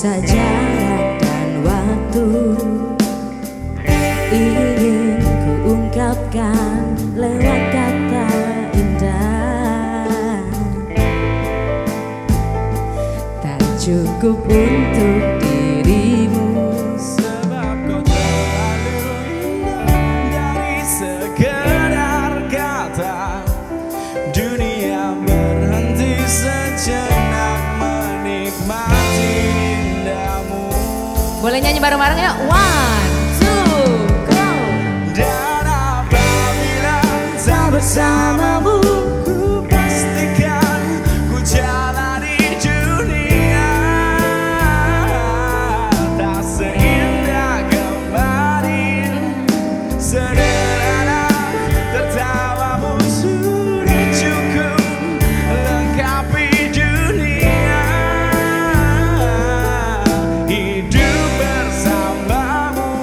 bisa jarak dan waktu, ingin ku ungkapkan lewat kata indah. Tak cukup untuk dirimu, sebab kau terlalu indah dari sekedar kata. Dunia berhenti sejenak menikmati indahmu. boleh nyanyi bareng-bareng ya? 1, 2, go! Dan apabila tak bersamamu, ku pastikan ku jalani dunia tak seindah kemarin. Sederhana tertawamu sudah cukup lengkapi dunia. Hidup bersamamu.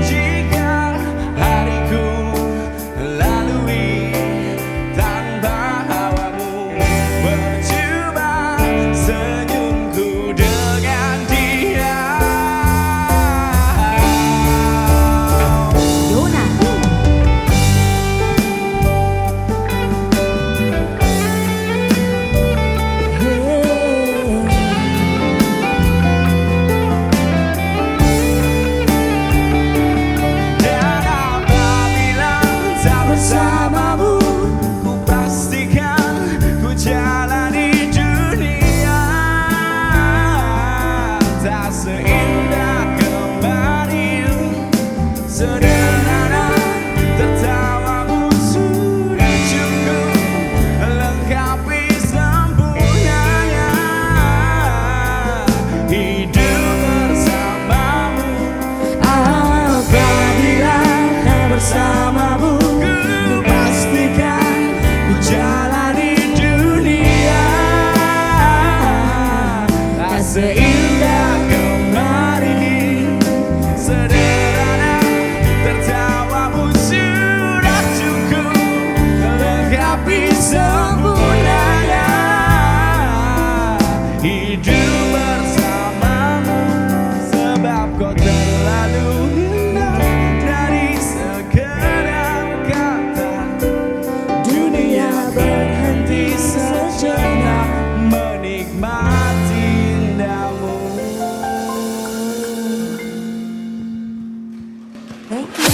Jika hariku lalui tanpa hawamu, percuma senyumku dengan dia. Yona. Dan apabila tak bersamamu, ku pastikan ku jalani dunia tak seindah kemarin. Sederhana tertawamu sudah cukup lengkapi sempurnanya. Hidup bersamamu. Apabila tak bersamamu, Ku pastikan ku jalani dunia tak seindah kemarin. Sederhana tertawamu sudah cukup lengkapi sempurnanya. Hidup bersamamu, sebab kau terlalu indah dari sekedar kata. Dunia berhenti sejenak menikmati indahmu. thank you.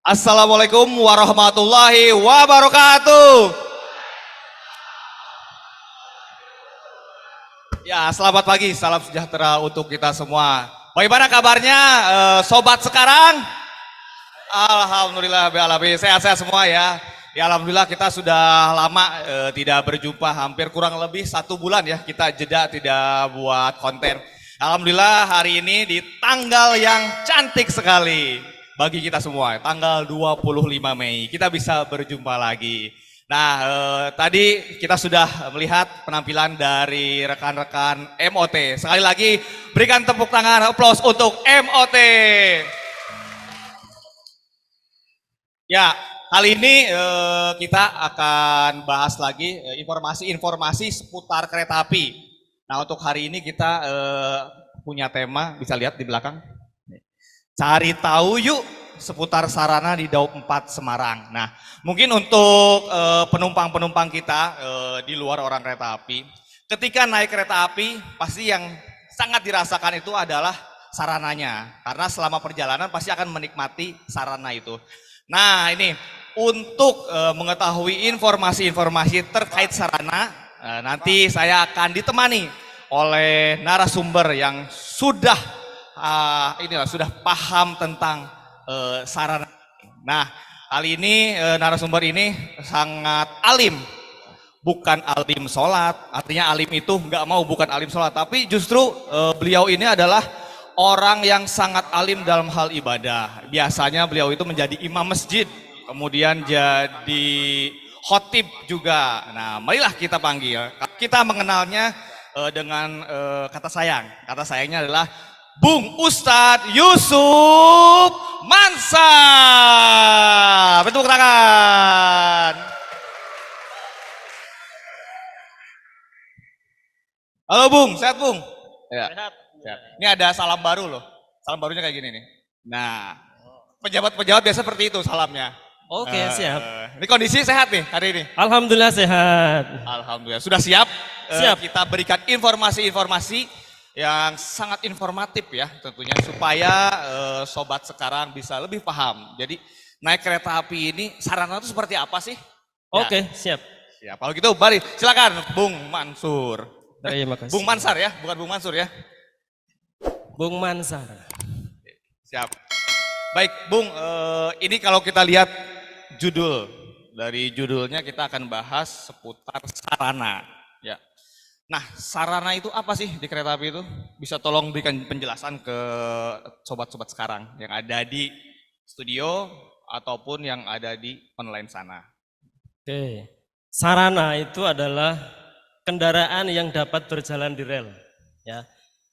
Assalamualaikum warahmatullahi wabarakatuh. Ya, selamat pagi, salam sejahtera untuk kita semua. Bagaimana kabarnya, sobat sekarang? Alhamdulillah, sehat-sehat semua ya. Ya, alhamdulillah kita sudah lama tidak berjumpa, hampir kurang lebih 1 bulan ya kita jeda tidak buat konten. Alhamdulillah hari ini di tanggal yang cantik sekali bagi kita semua, tanggal 25 Mei kita bisa berjumpa lagi. Nah, tadi kita sudah melihat penampilan dari rekan-rekan MOT. Sekali lagi berikan tepuk tangan, aplaus untuk MOT. Ya, kali ini kita akan bahas lagi informasi-informasi seputar kereta api. Nah, untuk hari ini kita punya tema, bisa lihat di belakang. Cari tahu yuk seputar sarana di Daup 4 Semarang. Nah, mungkin untuk penumpang-penumpang kita di luar orang kereta api, ketika naik kereta api pasti yang sangat dirasakan itu adalah sarananya. Karena selama perjalanan pasti akan menikmati sarana itu. Nah, ini untuk mengetahui informasi-informasi terkait sarana, nanti saya akan ditemani oleh narasumber yang sudah sudah paham tentang sarana. Nah, kali ini narasumber ini sangat alim, bukan alim sholat. Artinya alim itu nggak mau bukan alim sholat, tapi justru beliau ini adalah orang yang sangat alim dalam hal ibadah. Biasanya beliau itu menjadi imam masjid, kemudian jadi khotib juga. Nah, marilah kita panggil. Kita mengenalnya dengan kata sayang. Kata sayangnya adalah Bung Ustadz Yusuf Mansar. Tepuk tangan. Halo Bung, sehat Bung? Ya. Sehat. Sehat. Ini ada salam baru loh. Salam barunya kayak gini nih. Nah, pejabat-pejabat biasa seperti itu salamnya. Oke, siap. Ini kondisi sehat nih hari ini. Alhamdulillah sehat. Alhamdulillah. Sudah siap? Siap. Kita berikan informasi-informasi yang sangat informatif ya tentunya supaya sobat sekarang bisa lebih paham. Jadi naik kereta api ini sarana itu seperti apa sih? Oke, siap. Siap. Kalau gitu mari silakan Bung Mansur. Terima kasih. Bung Mansar ya, bukan Bung Mansur ya. Bung Mansar. Siap. Baik, Bung, ini kalau kita lihat judul, dari judulnya kita akan bahas seputar sarana. Ya. Nah, sarana itu apa sih di kereta api itu? Bisa tolong berikan penjelasan ke sobat-sobat sekarang yang ada di studio ataupun yang ada di online sana. Oke. Sarana itu adalah kendaraan yang dapat berjalan di rel. Ya.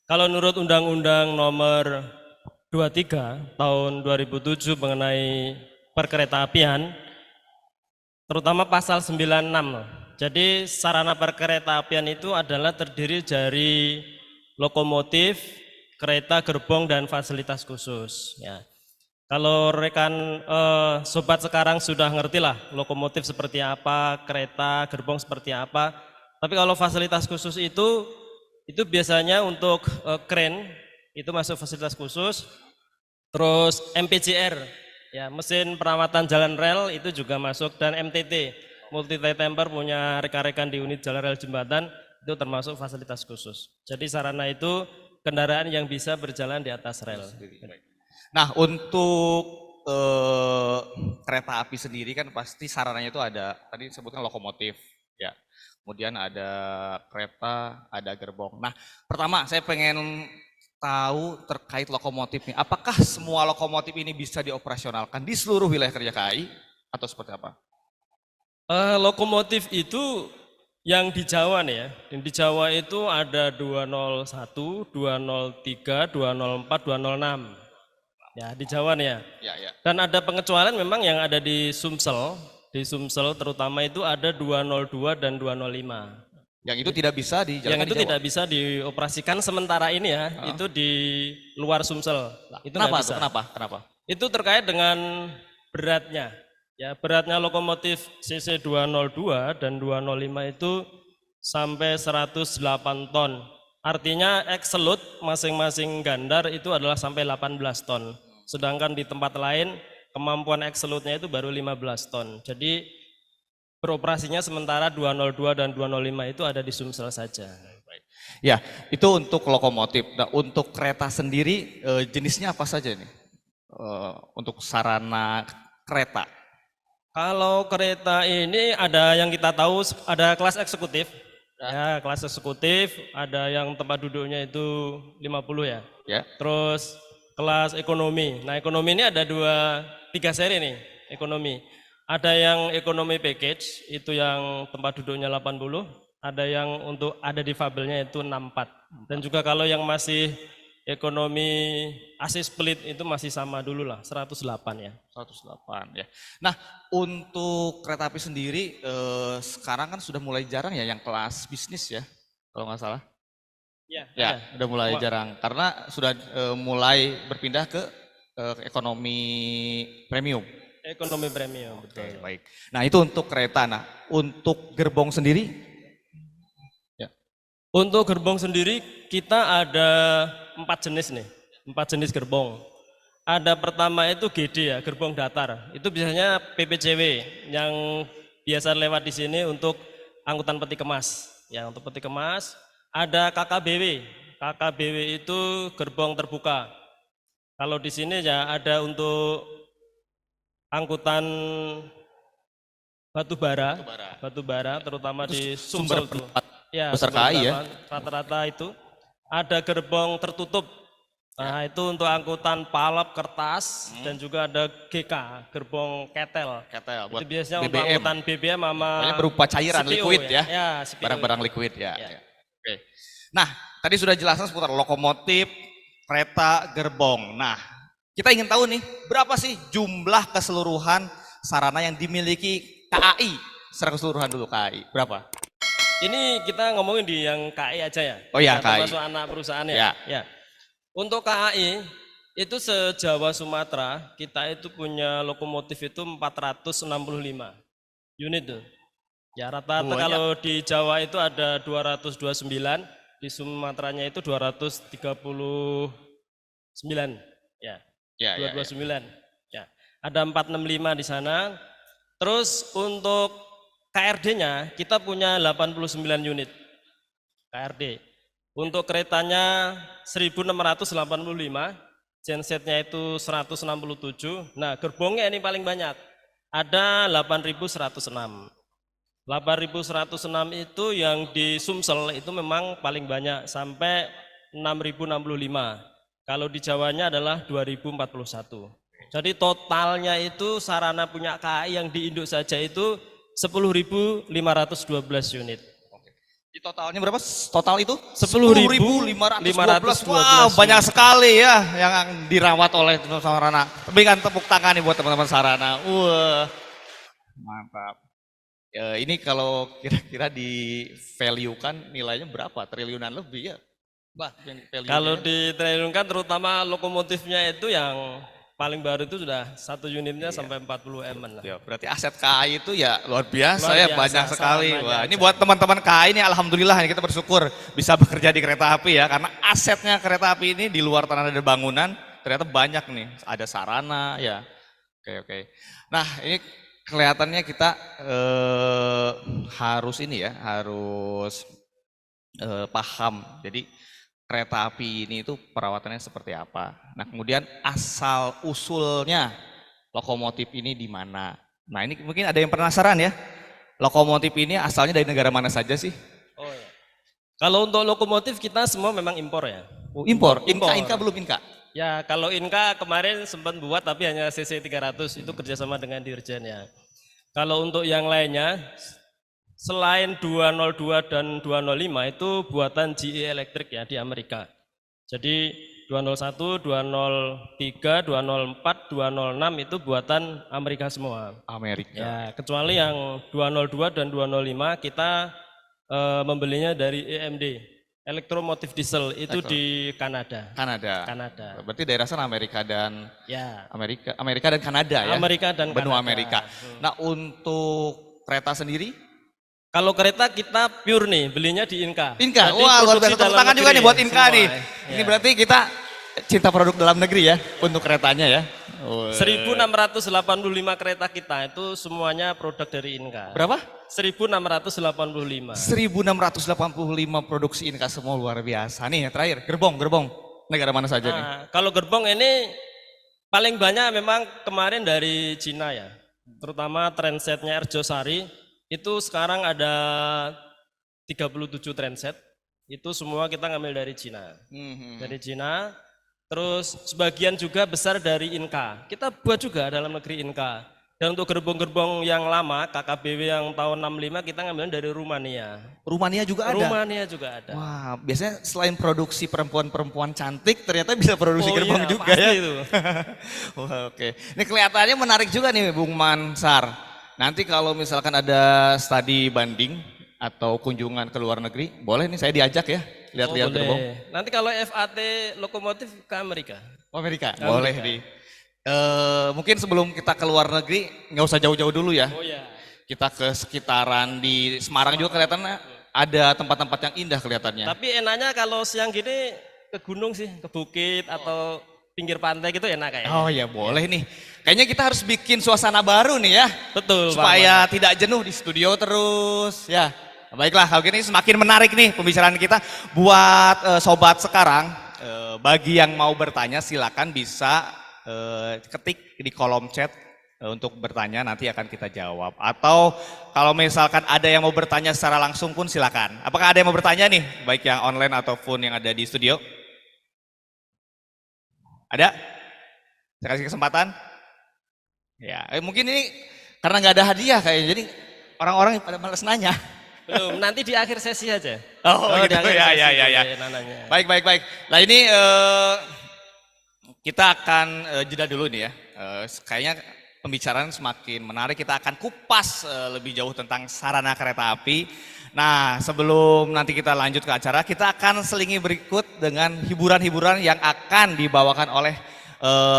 Kalau menurut Undang-Undang Nomor 23 tahun 2007 mengenai perkeretaapian, terutama pasal 96. Jadi sarana perkeretaapian itu adalah terdiri dari lokomotif, kereta, gerbong, dan fasilitas khusus. Ya. Kalau rekan sobat sekarang sudah ngerti lah lokomotif seperti apa, kereta, gerbong seperti apa. Tapi kalau fasilitas khusus itu biasanya untuk kren, itu masuk fasilitas khusus. Terus MPJR, ya mesin perawatan jalan rel itu juga masuk, dan MTT, multi temper punya rekan-rekan di unit jalan rel jembatan itu termasuk fasilitas khusus. Jadi sarana itu kendaraan yang bisa berjalan di atas rel. Nah, untuk kereta api sendiri kan pasti sarananya itu ada, tadi disebutkan lokomotif, ya. Kemudian ada kereta, ada gerbong. Nah, pertama saya pengen tahu terkait lokomotif nih. Apakah semua lokomotif ini bisa dioperasionalkan di seluruh wilayah kerja KAI atau seperti apa? Lokomotif itu yang di Jawa nih ya. Di Jawa itu ada 201, 203, 204, 206. Ya, di Jawa nih ya. Ya, ya. Dan ada pengecualian memang yang ada di Sumsel. Di Sumsel terutama itu ada 202 dan 205. Yang itu tidak bisa dijalankan Yang itu di Jawa? tidak bisa dioperasikan sementara ini ya. Itu di luar Sumsel. Itu Kenapa? bisa. Kenapa? Itu terkait dengan beratnya. Ya, beratnya lokomotif CC 202 dan 205 itu sampai 108 ton. Artinya Excelut masing-masing gandar itu adalah sampai 18 ton. Sedangkan di tempat lain kemampuan Excelutnya itu baru 15 ton. Jadi beroperasinya sementara 202 dan 205 itu ada di Sumsel saja. Ya, itu untuk lokomotif. Nah, untuk kereta sendiri jenisnya apa saja nih? Untuk sarana kereta. Kalau kereta ini ada yang kita tahu ada kelas eksekutif. Ya, kelas eksekutif ada yang tempat duduknya itu 50 ya. Ya. Terus kelas ekonomi. Nah, ekonomi ini ada 3 seri nih, ekonomi. Ada yang ekonomi package, itu yang tempat duduknya 80. Ada yang untuk ada difabelnya itu 64. Dan juga kalau yang masih ekonomi AC split itu masih sama dulu lah, 108 ya. 108 ya. Nah, untuk kereta api sendiri sekarang kan sudah mulai jarang ya yang kelas bisnis ya, kalau nggak salah. Ya, udah mulai jarang karena sudah mulai berpindah ke ekonomi premium. Ekonomi premium, betul. Oke, baik. Nah, itu untuk kereta. Nah, untuk gerbong sendiri? Ya. Untuk gerbong sendiri kita ada 4 jenis nih, 4 jenis gerbong. Ada pertama itu GD ya, gerbong datar. Itu biasanya PPJW yang biasa lewat di sini untuk angkutan peti kemas. Ya, untuk peti kemas. Ada KKBW. KKBW itu gerbong terbuka. Kalau di sini ya ada untuk angkutan batu bara terutama di Sumsel tuh. Ya, besar KAI ya. Rata-rata itu ada gerbong tertutup. Nah, itu untuk angkutan palep, kertas, dan juga ada GK, gerbong ketel. Buat itu biasanya BBM. untuk angkutan BBM sama Pokoknya berupa cairan CPO, liquid ya. Ya, CPO. Barang-barang liquid ya. Ya. Oke. Nah, tadi sudah jelaskan seputar lokomotif, kereta, gerbong. Nah, kita ingin tahu nih, berapa sih jumlah keseluruhan sarana yang dimiliki KAI? Secara keseluruhan dulu KAI, berapa? Ini kita ngomongin di yang KAI aja ya. Oh ya, Yang KAI. termasuk anak perusahaan ya. Ya. Ya. Untuk KAI itu se-Jawa Sumatera kita itu punya lokomotif itu 465 unit tuh. Ya rata-rata Banyak. kalau di Jawa itu ada 229, di Sumateranya itu 239. Ya. Ya, 229. Ya. Ada 465 di sana. Terus untuk KRD-nya kita punya 89 unit KRD. Untuk keretanya 1685, gensetnya itu 167. Nah, gerbongnya ini paling banyak. Ada 8106. 8106 itu yang di Sumsel itu memang paling banyak sampai 6065. Kalau di Jawanya adalah 2041. Jadi totalnya itu sarana punya KAI yang di Indo saja itu 10.512 unit. Di totalnya berapa? Total itu? 10.512. Wow, banyak sekali ya yang dirawat oleh sarana. Berikan tepuk tangan nih buat teman-teman sarana. Wah, mantap. Ini kalau kira-kira di value kan nilainya berapa? Triliunan lebih ya? Bah, Kalau ditriliunkan terutama lokomotifnya itu yang paling baru itu sudah satu unitnya sampai 40 M lah. Ya, berarti aset KAI itu ya luar biasa Luar ya, biasa, banyak sekali. sangat Wah, banyak. ini buat teman-teman KAI ini alhamdulillah ini kita bersyukur bisa bekerja di kereta api ya, karena asetnya kereta api ini di luar tanah dan bangunan ternyata banyak nih, ada sarana ya. Oke. Nah, ini kelihatannya kita harus ini ya, harus paham. Jadi kereta api ini itu perawatannya seperti apa. Nah, kemudian asal usulnya lokomotif ini di mana. Nah, ini mungkin ada yang penasaran ya. Lokomotif ini asalnya dari negara mana saja sih? Oh ya. Kalau untuk lokomotif kita semua memang impor ya. Oh, impor. Impor. Inka belum Inka. Ya kalau Inka kemarin sempat buat tapi hanya CC 300 itu kerjasama dengan Dirjen ya. Kalau untuk yang lainnya selain 202 dan 205 itu buatan GE Electric ya di Amerika. Jadi 201, 203, 204, 206 itu buatan Amerika semua. Amerika. Ya, kecuali yang 202 dan 205 kita membelinya dari EMD, Electromotive Diesel itu di Kanada. Kanada. Berarti daerah sana Amerika dan Ya. Amerika dan Kanada ya. Amerika dan benua Kanada. Amerika. Nah, untuk kereta sendiri? Kalau kereta kita pure nih, belinya di Inka. Inka, Jadi wah luar produksi biasa. Tepuk dalam tangan juga negeri nih buat Inka semua, nih. ya. Ini berarti kita cinta produk dalam negeri ya untuk keretanya ya. 1685 kereta kita itu semuanya produk dari Inka. Berapa? 1685. 1685 produksi Inka semua luar biasa. Nih terakhir, gerbong. Negara mana saja nih? Nah, kalau gerbong ini paling banyak memang kemarin dari Cina ya. Terutama transetnya Erjosari itu sekarang ada 37 transet. Itu semua kita ngambil dari Cina. Dari Cina. Terus sebagian juga besar dari Inka. Kita buat juga dalam negeri Inka. Dan untuk gerbong-gerbong yang lama, KKBW yang tahun 65 kita ngambil dari Rumania. Rumania juga ada? Rumania juga ada. Wah, biasanya selain produksi perempuan-perempuan cantik, ternyata bisa produksi gerbong iya, juga pasti ya? itu. Wah, oke. Ini kelihatannya menarik juga nih Bung Mansar. Nanti kalau misalkan ada studi banding atau kunjungan ke luar negeri, boleh nih saya diajak ya, lihat-lihat boleh. gerbong. Nanti kalau FAT lokomotif ke Amerika. Oh, Amerika? Amerika. Boleh nih. Mungkin sebelum kita ke luar negeri, nggak usah jauh-jauh dulu ya. Oh ya. Kita ke sekitaran di Semarang juga kelihatannya ada tempat-tempat yang indah kelihatannya. Tapi enaknya kalau siang gini ke gunung sih, ke bukit atau pinggir pantai gitu enak kayaknya. Oh ya boleh nih. Kayaknya kita harus bikin suasana baru nih ya. Betul. Supaya tidak jenuh di studio terus ya. Baiklah, kalau gini semakin menarik nih pembicaraan kita. Buat sobat sekarang, bagi yang mau bertanya silakan bisa ketik di kolom chat untuk bertanya, nanti akan kita jawab. Atau kalau misalkan ada yang mau bertanya secara langsung pun silakan. Apakah ada yang mau bertanya nih, baik yang online ataupun yang ada di studio? Ada? Saya kasih kesempatan. Ya, mungkin ini karena nggak ada hadiah kayaknya, jadi orang-orang pada malas nanya. Belum, nanti di akhir sesi aja. Oh, di gitu akhir ya, sesi ya, ya, ya. boleh nananya. Baik, baik, baik. Nah ini kita akan jeda dulu nih ya. Kayaknya pembicaraan semakin menarik. Kita akan kupas lebih jauh tentang sarana kereta api. Nah sebelum nanti kita lanjut ke acara, kita akan selingi berikut dengan hiburan-hiburan yang akan dibawakan oleh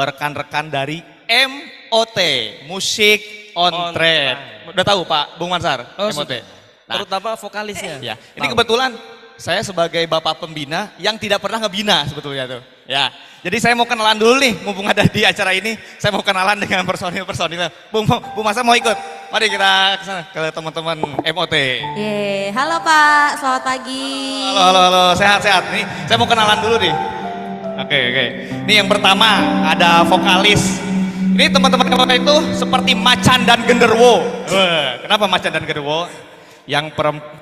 rekan-rekan dari MOT, Musik on Trend. Udah tahu Pak Bung Mansar, Oh, MOT? Nah, terutama vokalisnya. ya, ini kebetulan saya sebagai bapak pembina yang tidak pernah ngebina sebetulnya tuh. Ya, jadi saya mau kenalan dulu nih, mumpung ada di acara ini, saya mau kenalan dengan personil-personilnya. Bung Masa mau ikut? Mari kita ke sana ke teman-teman MOT. Ye, halo Pak, selamat pagi. Halo, sehat-sehat. Nih, saya mau kenalan dulu nih. Oke. Ini yang pertama ada vokalis. Ini teman-teman MOT itu seperti macan dan genderuwo. Wah, kenapa macan dan genderuwo? Yang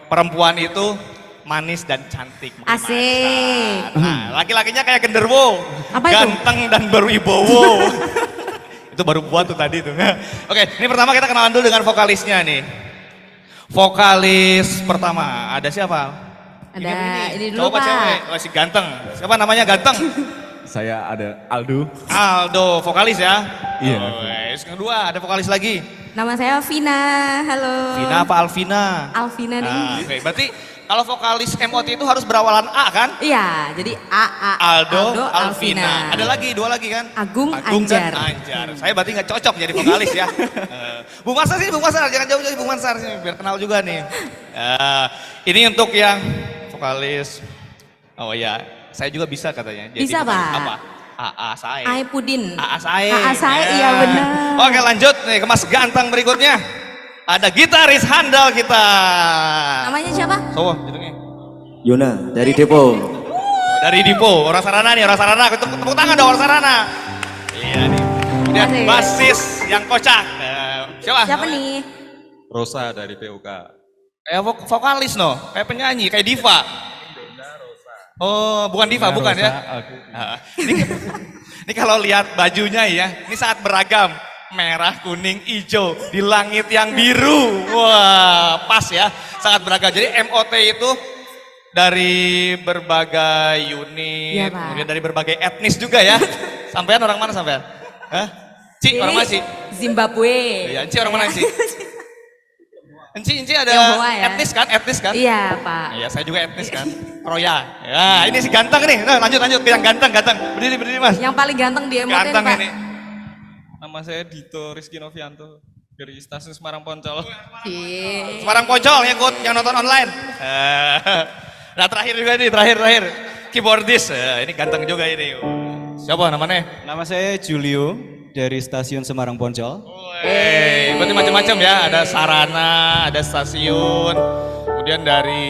perempuan itu manis dan cantik. Asik. Nah, laki-lakinya kayak genderuwo, Apa itu? ganteng dan baru ibowo. Itu baru buat tuh tadi tuh. Oke, ini pertama kita kenalan dulu dengan vokalisnya nih. Vokalis pertama, ada siapa? Ada ini dulu Coba Pak. cewek, masih ganteng. Siapa namanya ganteng? Saya ada Aldo. Aldo, vokalis ya? Iya. Oh, yang kedua ada vokalis lagi. Nama saya Vina, halo. Vina apa Alvina? Alvina nih. Nah, oke. Berarti kalau vokalis MOT itu harus berawalan A kan? Iya, jadi Aldo, Alvina. Ada lagi, dua lagi kan? Agung, dan Anjar. Anjar. Saya berarti nggak cocok jadi vokalis ya. Bung Mansar sih, Bung Mansar. Jangan jauh-jauh Bung Mansar sih, biar kenal juga nih. Ini untuk yang vokalis. Oh iya, saya juga bisa katanya. Jadi Bisa, vokalis Pak. Apa? AA Sae. Ai Pudin. AA Sae. AA Sae, Ya. iya benar. Oke lanjut nih ke Mas Ganteng berikutnya. Ada gitaris handal kita. Namanya siapa? So, judulnya. Yona dari Depo. Dari Dipo, orang Sarana nih, orang Sarana. Tepuk tangan dong orang Sarana. Iya nih. Kemudian Asik. basis yang kocak. Siapa? Siapa nih? Rosa dari PUK. Kayak vokalis no, kayak penyanyi, kayak diva. Oh, bukan diva, bukan ya? Nah, ini kalau lihat bajunya ya, ini sangat beragam. Merah, kuning, hijau, di langit yang biru. Wah, pas ya, sangat beragam. Jadi MOT itu dari berbagai unit, Iya, Pak. kemudian dari berbagai etnis juga ya. Sampean orang mana sampean? Hah? Ci, orang mana sih? Zimbabwe. Iya, Ci orang mana sih? Enci ada Tionghoa ya? etnis kan? Iya Pak. Iya, saya juga etnis kan. Roya. Ya, ini si ganteng nih. Nah, lanjut ke yang ganteng. Berdiri Mas. Yang paling ganteng di MOT Ganteng Pak. ini. Nama saya Dito Rizky Novianto dari stasiun Semarang Poncol. Cie. Semarang Poncol yang nonton online. Nah, terakhir juga nih, terakhir. Keyboardist. Ini ganteng juga ini. Siapa namanya? Nama saya Julio dari stasiun Semarang Poncol. Berarti macam-macam ya. Ada sarana, ada stasiun. Kemudian dari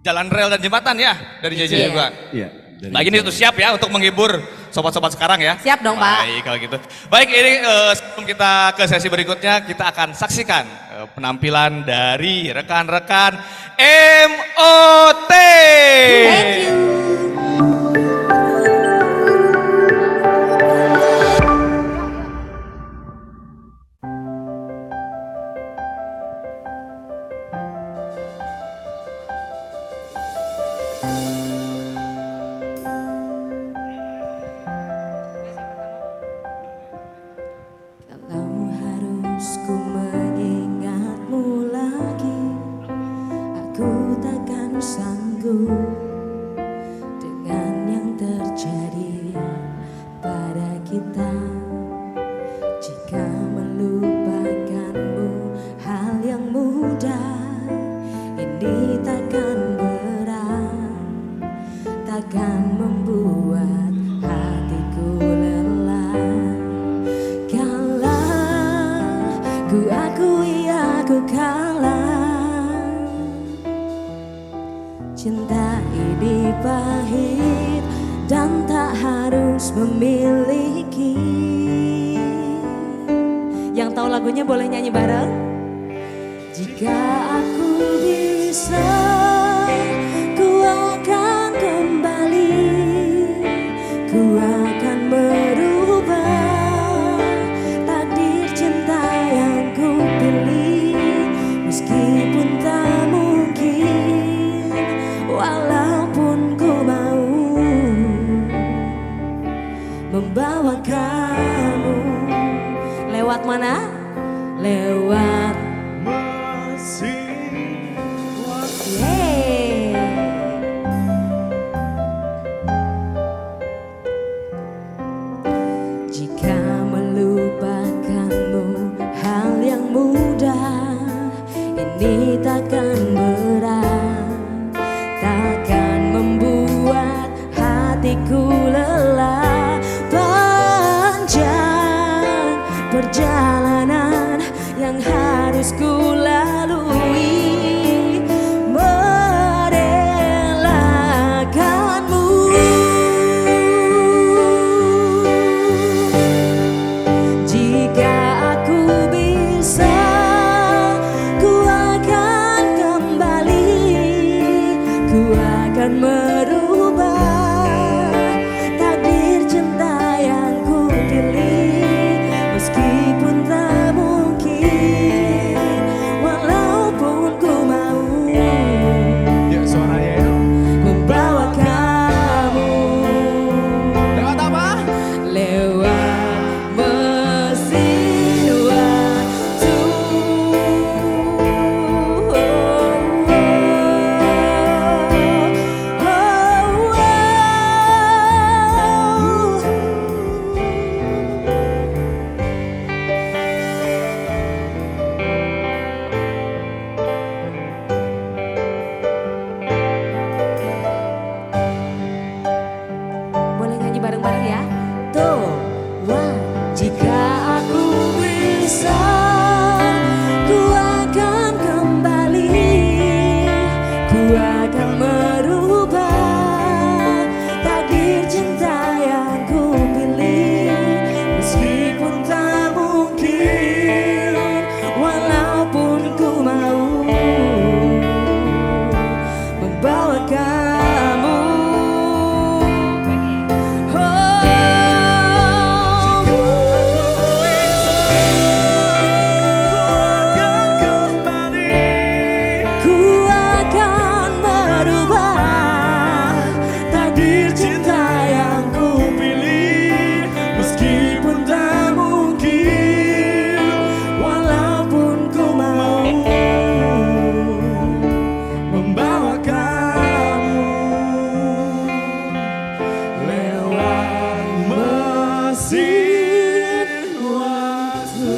jalan rel dan jembatan ya. Dari JJ Iya. juga. Iya. Nah ini tuh siap ya untuk menghibur sobat-sobat sekarang ya. Siap dong, Pak. Baik kalau gitu. Baik ini sebelum kita ke sesi berikutnya kita akan saksikan penampilan dari rekan-rekan MOT. Thank you. Kalau harus ku mengingatmu lagi, aku takkan sanggup dengan yang terjadi pada kita. Jika melupakanmu hal yang mudah, ini takkan berat, takkan membuat hatiku lelah. Kalah, ku akui aku kalah. Cinta ini pahit dan tak harus memiliki. Yang tahu lagunya boleh nyanyi bareng? Jika aku bisa, ku akan kembali, ku akan merubah takdir cinta yang ku pilih. Meskipun tak ini takkan berat, takkan membuat hatiku lelah. Panjang perjalanan yang harus ku lalui, merelakanmu. Jika aku bisa, ku akan kembali, ku akan merubah takdir cinta yang ku pilih. Meskipun tak mungkin, walaupun ku mau Ya suaranya itu. membawa kamu Lewat apa? lewat mesin waktu. Boleh nyanyi bareng-bareng ya? Tuh, wah. Jika aku bisa, ku akan kembali, ku akan merubah takdir cinta yang ku pilih. Meskipun tak mungkin, walaupun ku mau membawa kamu. Ku akan merubah takdir cinta yang ku pilih. Meskipun tak mungkin, walaupun ku mau membawa kamu lewat mesin waktu.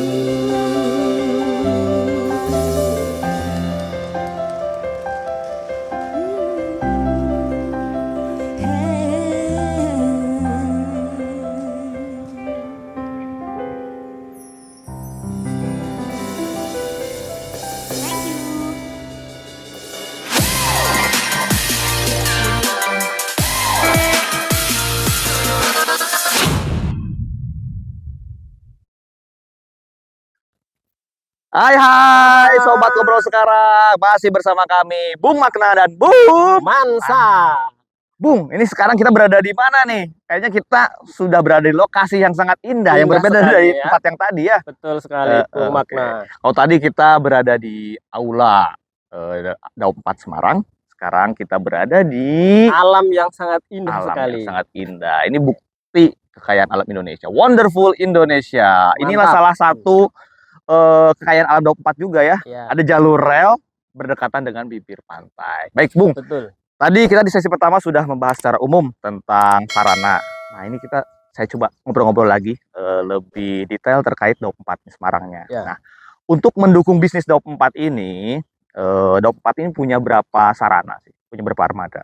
Hai Sobat Ngobrol Sekarang, masih bersama kami Bung Makna dan Bung Mansa. Bung, ini sekarang kita berada di mana nih? Kayaknya kita sudah berada di lokasi yang sangat indah, yang Indah berbeda sekali dari ya. tempat yang tadi ya. Betul sekali, Bung Oke. Makna. Kalau tadi kita berada di Aula Daup 4 Semarang, sekarang kita berada di Alam yang sangat indah alam sekali. yang sangat indah. Ini bukti kekayaan alam Indonesia. Wonderful Indonesia. Inilah Mantap. salah satu kekayaan alam Daup 4 juga ya. Ya, Ada jalur rel berdekatan dengan bibir pantai. Baik, Bung. betul. Tadi kita di sesi pertama sudah membahas secara umum tentang sarana. Nah, ini saya coba ngobrol-ngobrol lagi lebih detail terkait Daup 4 Semarangnya. Ya. Nah, untuk mendukung bisnis Daup 4 ini, Daup 4 ini punya berapa sarana sih? Punya berapa armada?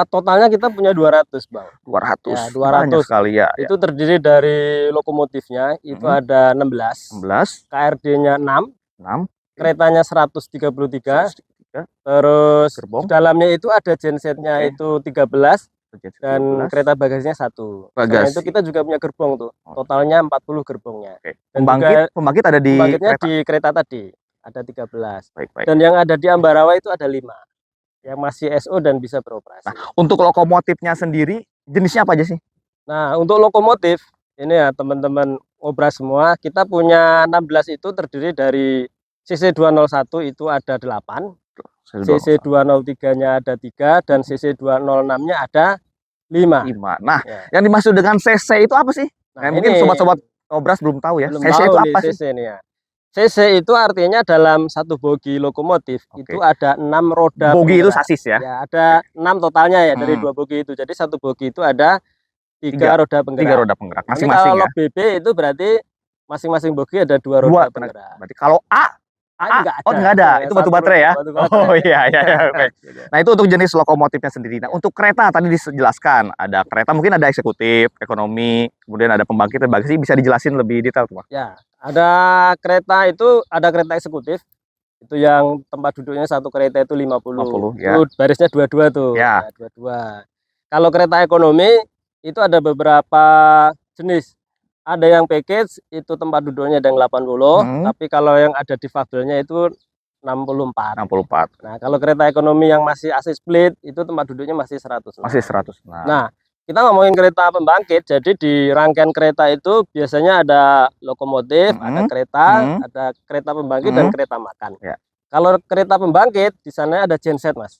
Totalnya kita punya 200, Bang. 200. Ya, 200. Banyak sekali ya. Itu terdiri dari lokomotifnya, itu ada 16. 16, KRD-nya 6, 6, keretanya 133, 103, terus gerbong, di dalamnya itu ada gensetnya Oke. itu 13, dan 13. kereta bagasinya 1. Selain Bagasi. itu kita juga punya gerbong tuh. Oh. Totalnya 40 gerbongnya. Oke. Dan Pembangkit ada di pembangkitnya kereta. di kereta tadi ada 13. Baik, baik. Dan yang ada di Ambarawa itu ada 5. Yang masih SO dan bisa beroperasi. Untuk lokomotifnya sendiri jenisnya apa aja sih? Nah, untuk lokomotif ini ya teman-teman ngobras semua, kita punya 16 itu terdiri dari CC201 itu ada 8, CC203-nya ada 3, dan CC206-nya ada 5. 5. Nah, Ya. yang dimaksud dengan CC itu apa sih? Nah, Mungkin ini sobat-sobat Obras belum tahu ya. belum CC tahu itu nih apa sih? CC ini ya. CC itu artinya dalam satu bogi lokomotif Oke. itu ada 6 roda Bogi itu penggerak. sasis ya. Ya, ada 6 totalnya ya dari Hmm. 2 bogi itu. Jadi satu bogi itu ada 3 Tiga. roda penggerak. 3 roda penggerak Nanti masing-masing kalau ya. BB itu berarti masing-masing bogi ada 2 Dua roda tenaga. penggerak. Berarti kalau A Enggak ada. Enggak ada. Itu batu baterai ya? Batu baterai. Oh iya, oke. Nah itu untuk jenis lokomotifnya sendiri. Nah untuk kereta tadi dijelaskan, ada kereta mungkin ada eksekutif, ekonomi, kemudian ada pembangkit dan bagasi, bisa dijelasin lebih detail tuh Mas? Ya, ada kereta itu, ada kereta eksekutif. Itu yang tempat duduknya satu kereta itu 50. 50, ya. Itu barisnya dua-dua tuh. Ya. Dua-dua. Kalau kereta ekonomi itu ada beberapa jenis. Ada yang package itu tempat duduknya ada yang 80, tapi kalau yang ada difabelnya itu 64. 64. Nah, kalau kereta ekonomi yang masih AC split itu tempat duduknya masih 100. Masih 100. Nah, kita ngomongin kereta pembangkit, jadi di rangkaian kereta itu biasanya ada lokomotif, ada kereta pembangkit dan kereta makan. Ya. Kalau kereta pembangkit di sana ada genset, Mas.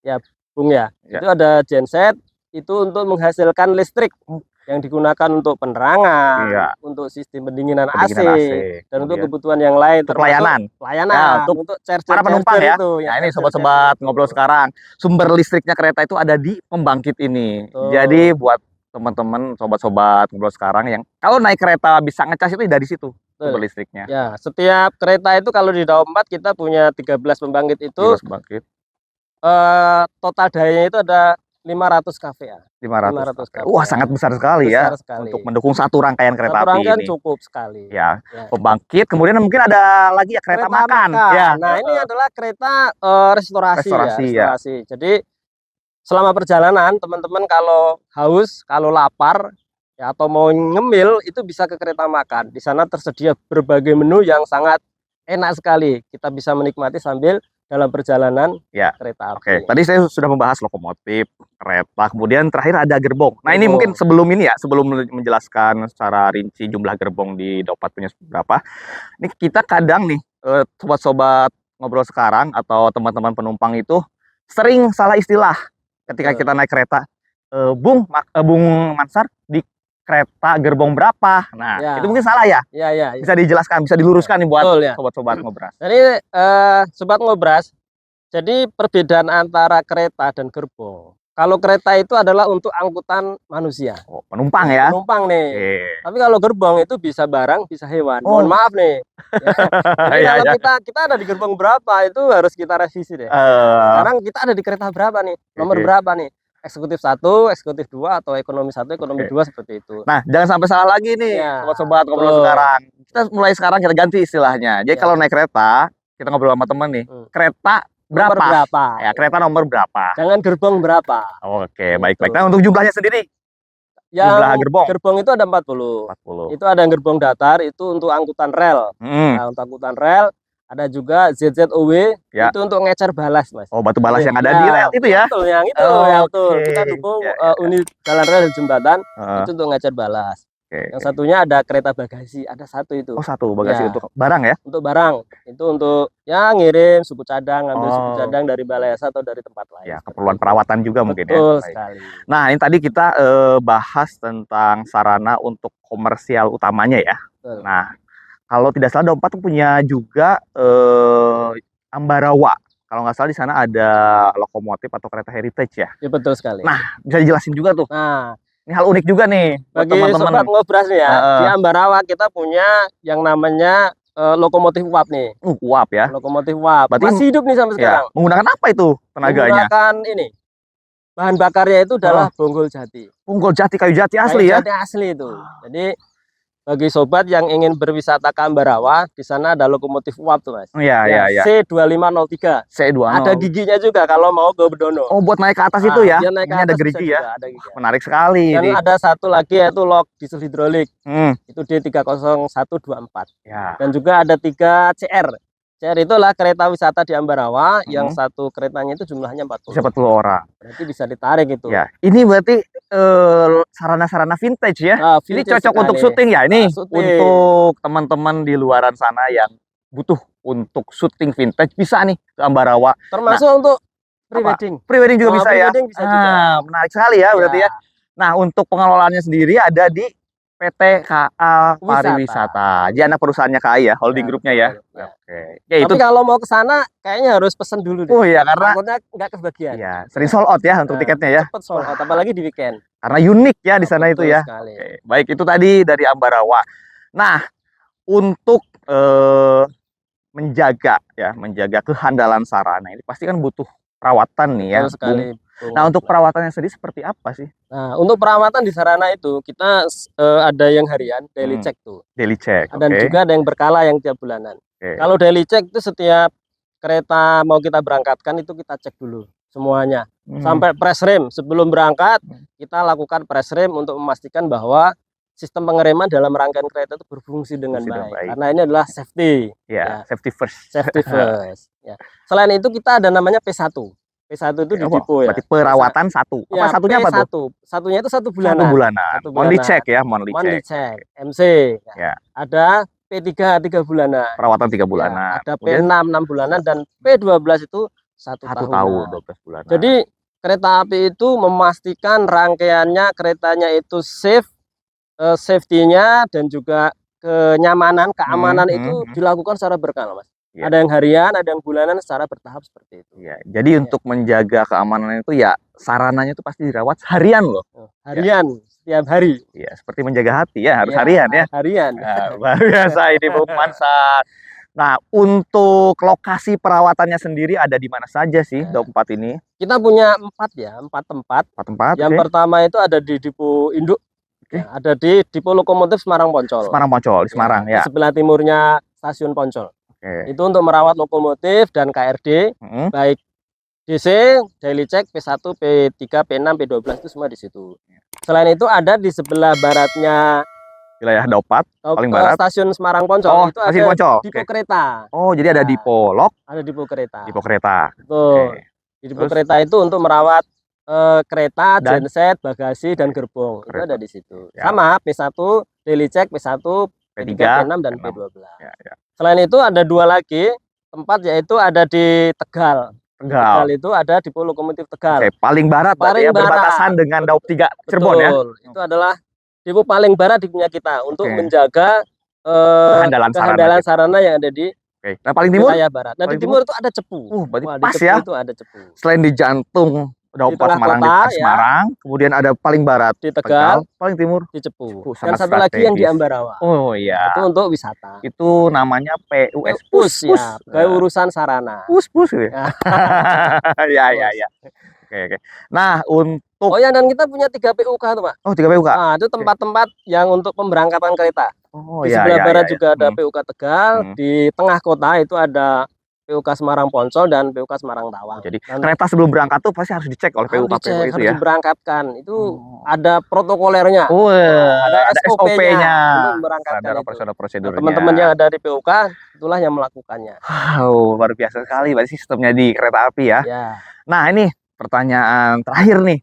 Ya, Bung ya. Ya. Itu ada genset itu untuk menghasilkan listrik yang digunakan untuk penerangan, untuk sistem pendinginan AC, dan untuk kebutuhan yang lain, untuk pelayanan. Ya, untuk charger para penumpang ya. itu, Nah ini sobat-sobat ngobrol sekarang, sumber listriknya kereta itu ada di pembangkit ini. Jadi buat teman-teman sobat-sobat ngobrol sekarang yang kalau naik kereta bisa ngecas itu dari situ sumber listriknya. Ya, setiap kereta itu kalau di Daob 4 kita punya 13 pembangkit itu. 13 pembangkit. Total dayanya itu ada 500 kVA. 500 kVA. Wah, sangat besar sekali besar ya sekali. untuk mendukung satu rangkaian kereta api rangkaian ini. cukup sekali. Ya, pembangkit. Kemudian mungkin ada lagi ya kereta makan. Ya. Nah, ini adalah kereta restorasi ya. Jadi selama perjalanan teman-teman kalau haus, kalau lapar ya atau mau ngemil itu bisa ke kereta makan. Di sana tersedia berbagai menu yang sangat enak sekali. Kita bisa menikmati sambil dalam perjalanan kereta api. Oke, tadi saya sudah membahas lokomotif, kereta, kemudian terakhir ada gerbong. Nah ini mungkin sebelum ini ya, sebelum menjelaskan secara rinci jumlah gerbong di Daob 4 punya berapa, ini kita kadang nih sobat-sobat ngobrol sekarang atau teman-teman penumpang itu sering salah istilah ketika kita naik kereta. Bung Mansar, di kereta gerbong berapa? Nah, itu mungkin salah ya? Iya. Bisa dijelaskan, bisa diluruskan nih buat sobat-sobat ngobras. Jadi sobat ngobras, jadi perbedaan antara kereta dan gerbong. Kalau kereta itu adalah untuk angkutan manusia. Oh, penumpang ya? Penumpang nih. Tapi kalau gerbong itu bisa barang, bisa hewan. Mohon maaf nih. Ya. Jadi kalau kita ada di gerbong berapa itu harus kita revisi deh. Sekarang kita ada di kereta berapa nih? Nomor berapa nih? Eksekutif 1, eksekutif 2, atau ekonomi 1, ekonomi 2 seperti itu. Nah, jangan sampai salah lagi nih, sobat-sobat ngobrol sekarang. Kita mulai sekarang kita ganti istilahnya. Jadi kalau naik kereta, kita ngobrol sama temen nih, kereta berapa? Nomor berapa? Ya, kereta nomor berapa? Jangan gerbong berapa. Oke, baik-baik. Nah, untuk jumlahnya sendiri? Jumlah gerbong itu ada 40. Itu ada yang gerbong datar, itu untuk angkutan rel. Nah, untuk angkutan rel, ada juga ZZOW, itu untuk ngecer balas, Mas. Oh, batu balas yang ada di rel itu ya? Betul, yang itu, betul. Kita dukung unit jalan rel dan jembatan, itu untuk ngecer balas. Yang satunya ada kereta bagasi, ada satu itu. Oh, satu bagasi untuk barang ya? Untuk barang, itu untuk ya ngirim suku cadang, ambil suku cadang dari balai desa atau dari tempat lain. Ya, keperluan perawatan juga mungkin ya. Betul sekali. Nah, ini tadi kita bahas tentang sarana untuk komersial utamanya ya. Betul. Nah, kalau tidak salah Daob 4 tuh punya juga Ambarawa. Kalau nggak salah di sana ada lokomotif atau kereta heritage ya. Ya betul sekali. Nah, bisa dijelasin juga tuh. Nah, ini hal unik juga nih bagi sobat ngobras nih ya. Di Ambarawa kita punya yang namanya lokomotif uap nih. Uap ya. Lokomotif uap. Berarti masih hidup nih sampai sekarang. Menggunakan apa itu tenaganya? Menggunakan ini. Bahan bakarnya itu adalah bonggol jati. Bonggol jati, kayu jati asli ya. Kayu jati asli itu. Jadi bagi sobat yang ingin berwisata ke Ambarawa, di sana ada lokomotif uap tuh, Mas. Iya. C2503. C25. Ada giginya juga kalau mau ke Bedono. Oh, buat naik ke atas itu ya? Dia naik ke atas ada gerigi ya? ada gigi. Menarik sekali. Dan ada satu lagi yaitu lok diesel hidrolik. Itu D30124. Ya. Dan juga ada 3 CR. CR itulah kereta wisata di Ambarawa, yang satu keretanya itu jumlahnya 40. 40 orang. Berarti bisa ditarik itu. Ya, ini berarti sarana-sarana vintage ya. Ini cocok sekali. untuk syuting ya. Ini syuting. untuk teman-teman di luaran sana yang butuh untuk syuting vintage bisa nih ke Ambarawa. Termasuk untuk prewedding. Prewedding juga bisa ya. Bisa juga. Menarik sekali ya berarti ya. Nah, untuk pengelolaannya sendiri ada di PT KA Pariwisata. Jadi anak perusahaannya KAI ya, holding grupnya ya. Oke. Ya, tapi kalau mau ke sana kayaknya harus pesan dulu deh. Oh iya, karena nggak kebagian. Iya, sering sold out ya untuk tiketnya ya. Cepet sold out, apalagi di weekend. Karena unik ya di sana itu ya. Oke. Baik, itu tadi dari Ambarawa. Nah, untuk menjaga kehandalan sarana ini pasti kan butuh perawatan nih ya, Betul sekali, Bung. Bung Nah, untuk Abdullah. perawatannya sendiri seperti apa sih? Nah, untuk perawatan di sarana itu kita ada yang harian, daily check tuh. Daily check, Dan oke. juga ada yang berkala yang tiap bulanan. Oke. Kalau daily check itu setiap kereta mau kita berangkatkan itu kita cek dulu semuanya. Sampai press rem sebelum berangkat kita lakukan press rem untuk memastikan bahwa sistem pengereman dalam rangkaian kereta itu berfungsi dengan baik. Karena ini adalah safety. Ya, safety first. Safety first. Ya. Selain itu kita ada namanya P1. P1 itu di depo ya. Berarti perawatan satu. Apa Ya, satunya apa P1. tuh? Satunya itu 1 bulanan. 1 bulanan. Satu Monthly bulanan. check ya, monthly Monthly check. check. MC. Ya. Ada P3 3 bulanan. Perawatan 3 Ya, bulanan. ada Kemudian P6 6 bulanan dan P12 itu 1 1 tahun. tahun, 12 bulanan. Jadi kereta api itu memastikan rangkaiannya keretanya itu safe, safety-nya dan juga kenyamanan, keamanan itu dilakukan secara berkala, Mas. Ya. Ada yang harian, ada yang bulanan secara bertahap seperti itu. Ya, jadi untuk menjaga keamanan itu ya sarananya itu pasti dirawat harian loh. Harian, setiap hari. Ya, seperti menjaga hati ya, harus Ya, harian ya. Harian. Nah, luar biasa ini Bung Mansar. Nah, untuk lokasi perawatannya sendiri ada di mana saja sih Daup 4 ini? Kita punya 4 tempat. 4 tempat. Yang pertama itu ada di Depo Induk. Ya, ada di Depo Lokomotif Semarang Poncol. Semarang Poncol, di Semarang ya. Di sebelah timurnya Stasiun Poncol. Oke. Itu untuk merawat lokomotif dan KRD, baik DC, daily check, P1, P3, P6, P12 itu semua di situ. Selain itu ada di sebelah baratnya Wilayah Daup 4 paling barat. Stasiun Semarang Poncol itu Stasiun ada Poncol. Depo kereta. Oh, jadi ada Depo Lok, Ada Depo kereta. Depo kereta. Betul. Di Depo kereta itu untuk merawat kereta, Dan genset, bagasi dan gerbong. Itu ada di situ. Ya. Sama P1, daily check, P1, P3, P6 dan P6. P12. Ya, ya. Selain itu ada 2 lagi tempat, yaitu ada di Tegal. Tegal itu ada di Lokomotif Tegal. Oke, paling barat Paling ya, berbatasan barat. dengan Daup 3 Cirebon ya. Betul. Itu adalah depo paling barat di punya kita untuk menjaga kehandalan sarana yang ada di Oke. Nah, paling timur? wilayah barat. Nah, di timur itu ada Cepu. Berarti Wah, di pas Cepu ya. itu ada Cepu. Selain di jantung Daup 4 tengah Semarang, kota, di Semarang, kemudian ada paling barat Di Tegal, paling timur di Cepu. Dan sangat satu lagi yang di strategis. Ambarawa. Oh iya. Itu untuk wisata. Itu namanya PUS. PUS ya, urusan sarana. Pus gitu ya. Ya. Oke. Nah, untuk Oh ya, dan kita punya 3 PUK tuh, Pak. Oh, 3 PUK. Nah, itu tempat-tempat yang untuk pemberangkatan kereta. Oh, Di ya, sebelah ya, barat ya, ya. juga ada PUK Tegal, di tengah kota itu ada PUK Semarang Poncol dan PUK Semarang Tawang. Jadi Dan kereta sebelum berangkat tuh pasti harus dicek oleh harus PUK dicek, itu harus ya. diberangkatkan. Itu ada protokolernya. Oh, ada SOP-nya untuk Standar memberangkatkan itu. operasional Nah, prosedurnya. teman-teman yang ada di PUK itulah yang melakukannya. Wow, luar biasa sekali berarti sistemnya di kereta api ya. Ya. Nah, ini pertanyaan terakhir nih.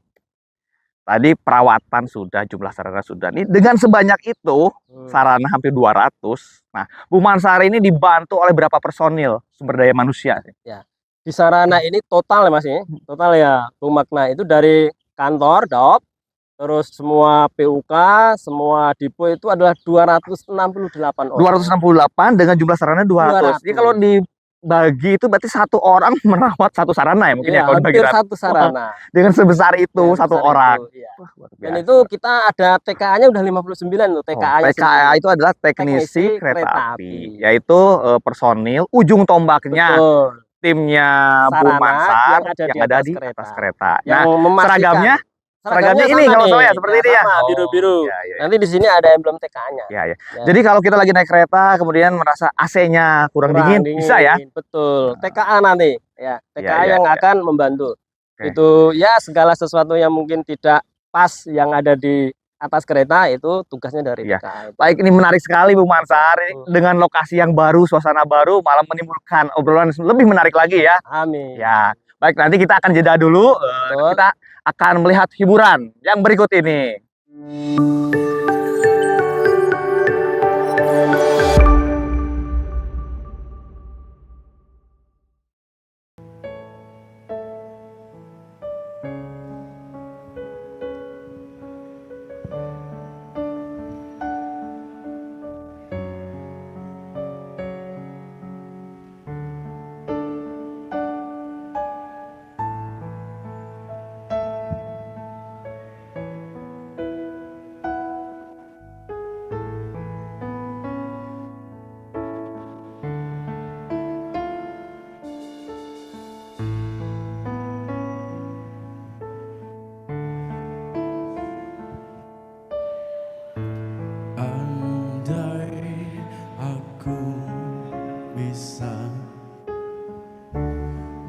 Tadi perawatan sudah, jumlah sarana sudah. Nih dengan sebanyak itu, sarana hampir 200. Nah, Bu Mansar ini dibantu oleh berapa personil sumber daya manusia? Ya. Di sarana ini total ya Mas ya. Total ya, Bung Makna itu dari kantor Daup, terus semua PUK, semua depo itu adalah 268 orang. 268 dengan jumlah sarana 200. 200. Jadi kalau dibagi itu berarti satu orang merawat satu sarana ya mungkin ya, Ya, kalau dibagi hampir rata. satu sarana. Dengan sebesar itu Ya, satu sebesar orang. itu, iya. Wah, luar Dan biasa. itu kita ada TKA-nya udah 59 tuh, TKA-nya. TKA itu adalah teknisi kereta api, yaitu personil ujung tombaknya. Betul. Timnya Bu Sarana Mansar yang yang ada di atas kereta. Yang Nah, memastikan. seragamnya ini sama kalau nih. saya seperti ini ya. Sama, biru-biru. Ya, ya. Nanti di sini ada emblem TKA-nya. Ya. Jadi kalau kita lagi naik kereta kemudian merasa AC-nya kurang dingin, bisa ya? Betul. TKA nanti ya. TKA Ya, yang ya. akan membantu. Oke. Itu ya segala sesuatu yang mungkin tidak pas yang ada di atas kereta itu tugasnya dari Ya. TKA. Baik, ini menarik sekali Bu Mansar. Ini dengan lokasi yang baru, suasana baru malah menimbulkan obrolan lebih menarik lagi ya. Amin. Ya. Baik, nanti kita akan jeda dulu. Kita akan melihat hiburan yang berikut ini.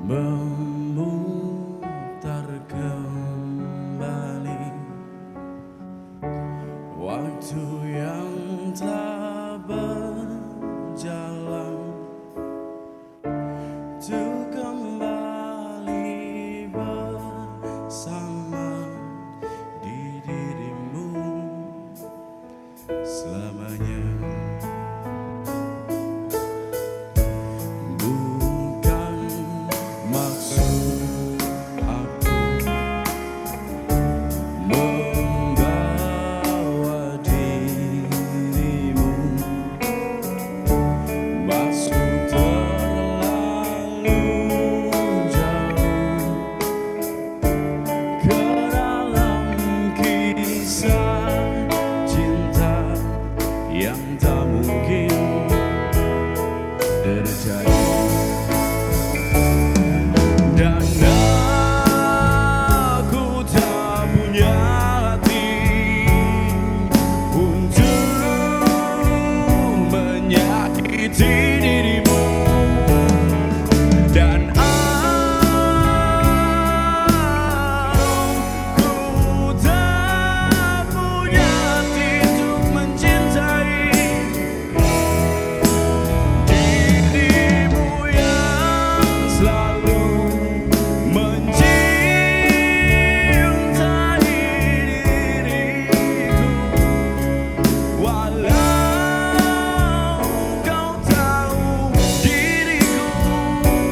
memutar kembali waktu yang telah berjalan untuk kembali bersama di dirimu selamanya. Bukan maksud aku membawa dirimu masuk terlalu jauh ke dalam kisah cinta yang tak mungkin terjadi. Dan aku tak punya hati untuk menyakiti dirimu. Dan aku tak punya hati untuk mencintai dirimu yang selalu mencintai diriku. Walau kau tahu diriku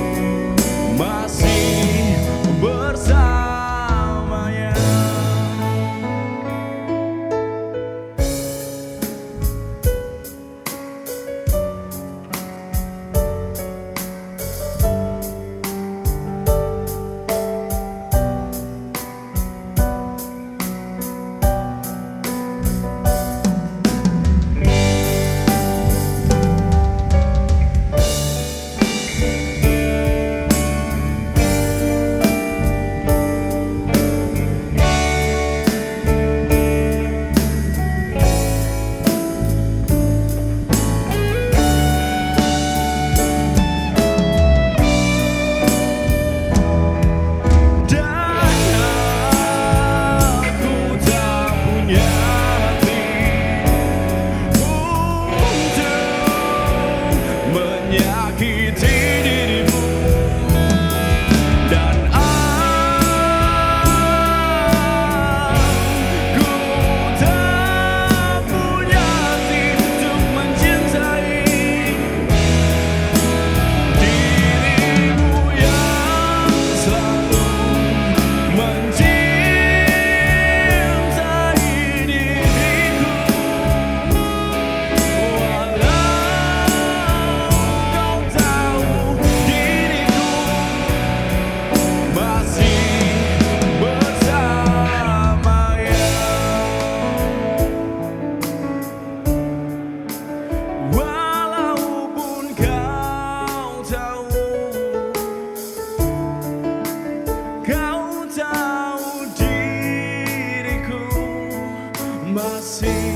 masih bersamanya. Masih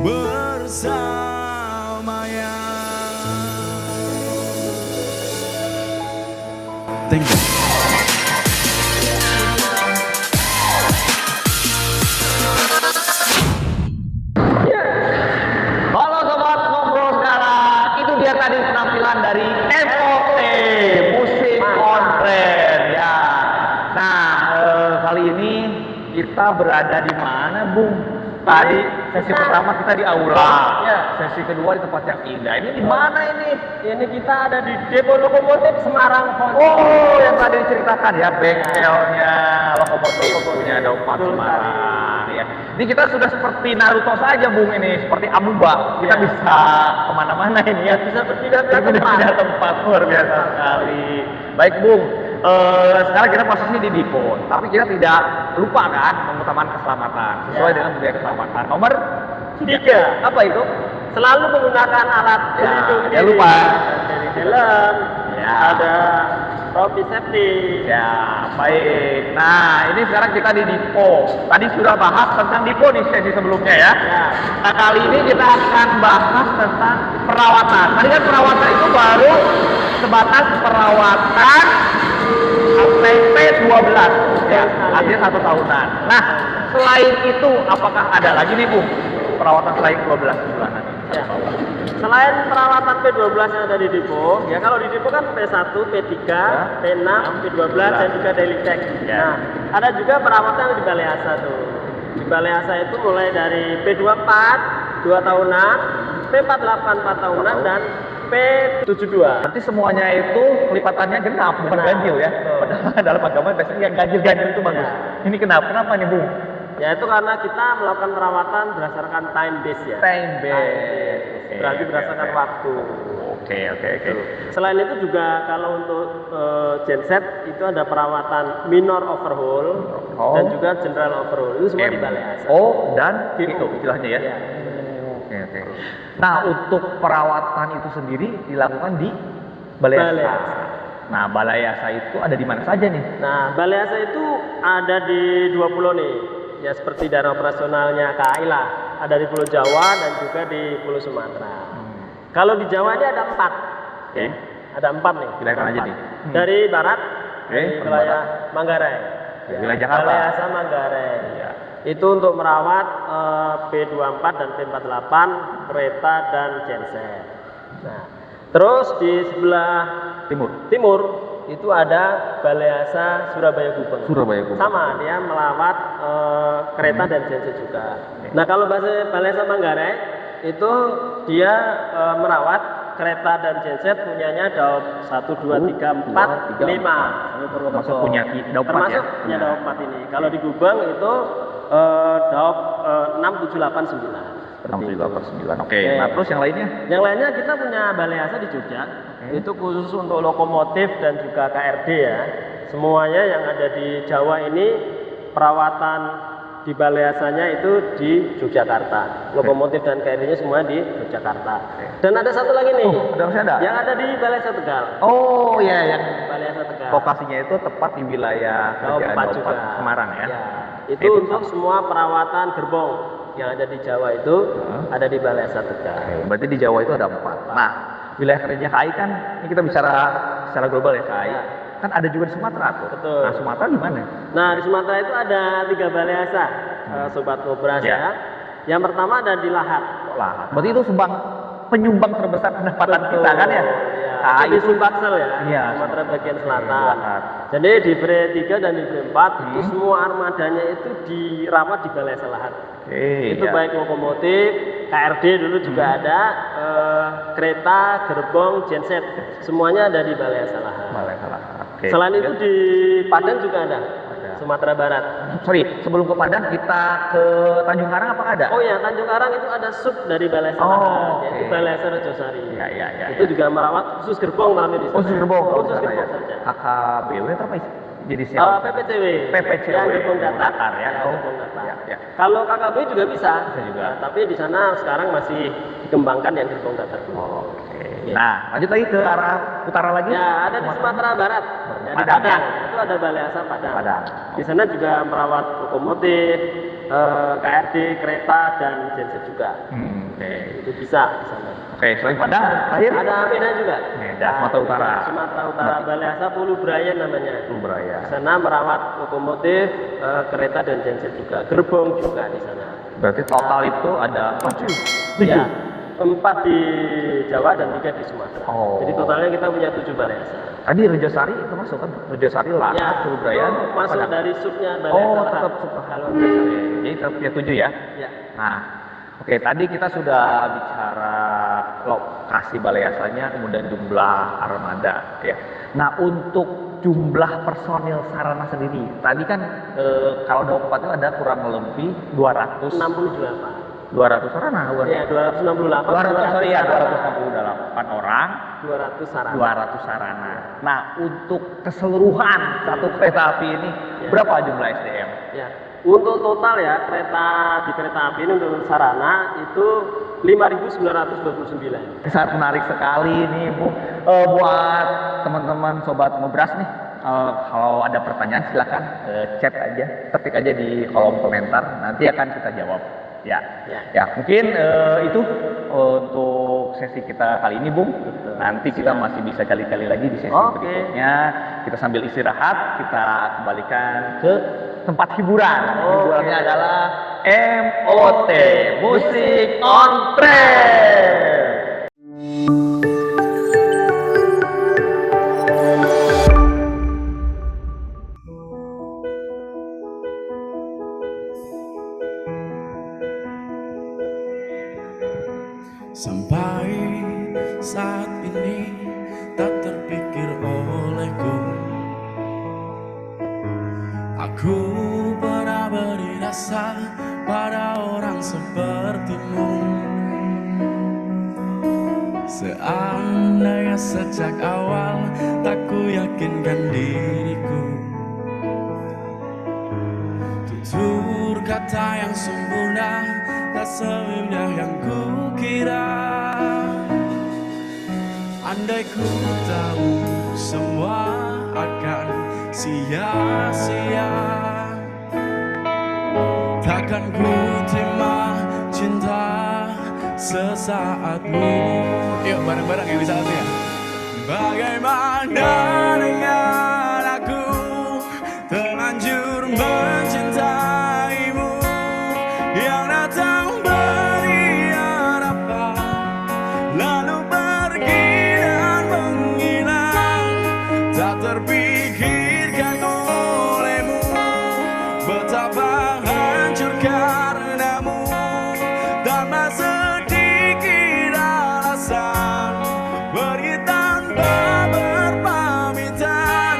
bersamanya. Thank you. Halo sobat ngobrol sekarang, itu dia tadi penampilan dari MOT Musik Kontren ya. Nah kali ini kita berada di mana, Bung? Tadi sesi pertama kita di aula, sesi kedua di tempat yang indah. Ini di mana ini? Ini kita ada di Depo Lokomotif Semarang. Oh, yang tadi diceritakan ya, bengkelnya lokomotif punya Daupat Semarang. Ya. Ini kita sudah seperti Naruto saja, Bung, ini seperti Amuba. Kita bisa kemana-mana ini ya. Bisa berpindah tempat, luar biasa sekali. Baik, Bung. Sekarang kita posisi di Depo, tapi kita tidak lupa kan mengutamakan keselamatan sesuai dengan budaya keselamatan. Nomor 3, apa itu? Selalu menggunakan alat pelindung Ya lupa. dari film, ada topi safety. Ya, baik. Nah, ini sekarang kita di Depo. Tadi sudah bahas tentang Depo nih sesi sebelumnya ya. Nah, kali ini kita akan bahas tentang perawatan. Tadi kan perawatan itu baru sebatas perawatan ya, artinya 1 tahunan. Nah, selain itu apakah ada lagi nih Bung perawatan selain 12 bulanan? Ya. Selain perawatan P12 yang ada di depo, ya kalau di depo kan P1, P3, P6, P12 dan juga daily check. Ya. Nah, ada juga perawatan yang di Balai Asa tuh. Di Balai Asa itu mulai dari P24 2 tahunan, P48 4 tahunan dan P72. Berarti semuanya itu kelipatannya genap, bukan Genap. ganjil ya. Betul. Padahal dalam agama biasanya yang ganjil-ganjil itu bagus. Ini kenapa nih Bung? Ya itu karena kita melakukan perawatan berdasarkan time base ya. Time base. Berarti berdasarkan waktu. Oke. Selain itu juga kalau untuk genset itu ada perawatan minor overhaul dan juga general overhaul. Itu semua di Balai Asa. Oh, dan itu istilahnya ya. Ya. Oke. Nah, untuk perawatan itu sendiri dilakukan di Balai Balai Asa. Asa. Nah, Balai Asa itu ada di mana saja nih? Nah, Balai Asa itu ada di 2 pulau nih. Ya seperti daerah operasionalnya KAI lah. Ada di Pulau Jawa dan juga di Pulau Sumatera. Kalau di Jawa ini ada 4. Oke. Ada 4 nih. Silakan aja Empat. nih. Dari barat, Oke, dari dari wilayah Manggarai. Ya, wilayah Jakarta. Balai Asa Manggarai. Ya. Itu untuk merawat P24 dan P48 kereta dan genset. Nah, terus di sebelah timur itu ada Balai Asa Surabaya Gubeng. Sama, dia melawat kereta dan genset juga. Nah, kalau Balai Asa Manggarai itu dia merawat kereta dan genset punyanya Daop 1, 2, 3, 4, 5. Termasuk punya Daop 4 ya? Termasuk punya Daop 4 ini. Kalau di Gubeng itu Daop 6, 7, 8, 9. 6, 7, 8, 9. Oke. Nah, terus yang lainnya? Yang lainnya kita punya Balai Asa di Jogja. Itu khusus untuk lokomotif dan juga KRD ya. Semuanya yang ada di Jawa ini perawatan di Balai Asanya itu di Yogyakarta. Lokomotif dan KRD-nya semua di Yogyakarta. Dan ada satu lagi nih. Ada? Yang ada di Balai Asa Tegal. Oh iya, yang Balai Asa Tegal. lokasinya itu tepat di wilayah Daop 4 juga. Semarang ya. Itu untuk semua perawatan gerbong yang ada di Jawa itu ada di Balai Asa Tegal. Berarti di Jawa itu ada 4. Nah, wilayah kerja KAI kan ini kita bicara secara global ya KAI. Kan ada juga di Sumatera tuh. Betul. Nah, Sumatera gimana? Nah, di Sumatera itu ada 3 Balai Asa, Sobat Ngobras ya. Yang pertama ada di Lahat. Berarti itu penyumbang terbesar pendapatan kita kan ya? KAI di Sumbaksel ya, Iya, Sumatera bagian selatan. Jadi di Fre 3 dan di Fre 4 itu semua armadanya itu dirawat di Balai Asa Lahat. Itu baik lokomotif, KRD dulu juga ada, kereta, gerbong, genset, semuanya ada di Balai Asa Lahat. Selain itu di Padang juga ada. Sumatera Barat. Sorry, sebelum ke Padang kita ke Tanjung Karang apa ada? Oh ya, Tanjung Karang itu ada sub dari Balai Asa Lahat, yaitu Balai Asa Rejosari. Itu juga merawat khusus gerbong namanya di sana. Khusus gerbong saja. KKBW itu apa jadi siapa? PPCW. PPCW. Yang gerbong datar ya. Gerbong datar. Kalau KKB juga bisa. Juga. Tapi di sana sekarang masih dikembangkan yang gerbong datar. Nah, lanjut lagi ke arah utara lagi. Ya, ada di Sumatera Barat. Ya, di Padang. Itu ada Balai Asa Padang. Di sana juga merawat lokomotif, KRD, kereta dan genset juga. Itu bisa di sana. Selain Padang, terakhir ada Medan juga. Sumatera Utara. Sumatera Utara, Balai Asa Pulau Brayan namanya. Di sana merawat lokomotif, kereta dan genset juga. Gerbong juga di sana. Berarti total itu ada 7. Ya, 4 di Jawa dan 3 di Sumatera. Jadi totalnya kita punya 7 Balai Asa. Tadi Rejosari itu masuk kan? Rejosari Lahat, Ya, Pulau Brayan, masuk Padang. dari subnya Balai Asa. tetap kalau Rejosari. Jadi tetap punya 7 ya? Ya. Nah, oke, tadi kita sudah bicara lokasi Balai Asanya, kemudian jumlah armada ya. Nah, untuk jumlah personil sarana sendiri, tadi kan kalau Daop 4 itu ada kurang lebih 68. 200 sarana, Ya, 268. 268 orang, 200 sarana. 200 sarana. Nah, untuk keseluruhan satu kereta api ini berapa jumlah SDM? Ya. Untuk total ya di kereta api ini untuk sarana itu 5.929. Sangat menarik sekali nih Bu. Buat teman-teman sobat Ngobras nih, kalau ada pertanyaan silakan chat aja, ketik aja di kolom komentar, nanti akan kita jawab. Ya, mungkin itu untuk untuk sesi kita kali ini, Bung. Nanti kita masih bisa kali-kali lagi di sesi berikutnya. Kita sambil istirahat, kita kembalikan ke tempat hiburan. Hiburannya adalah MOT, Musik on Trend. Sampai saat ini tak terpikir olehku, aku pernah beri rasa pada orang sepertimu. Seandainya sejak awal tak ku yakinkan diriku, tutur kata yang sempurna tak seindah yang ku kira. Andai ku tahu semua akan sia-sia, takkan ku terima cinta sesaatmu. Yuk bareng-bareng yang bisa ya. Bagaimana dengan aku terlanjur mencintaimu, yang datang beri harapan lalu pergi dan menghilang, tak terpikirkan olehmu betapa hancur karenamu, tanpa sedikit alasan pergi tanpa berpamitan.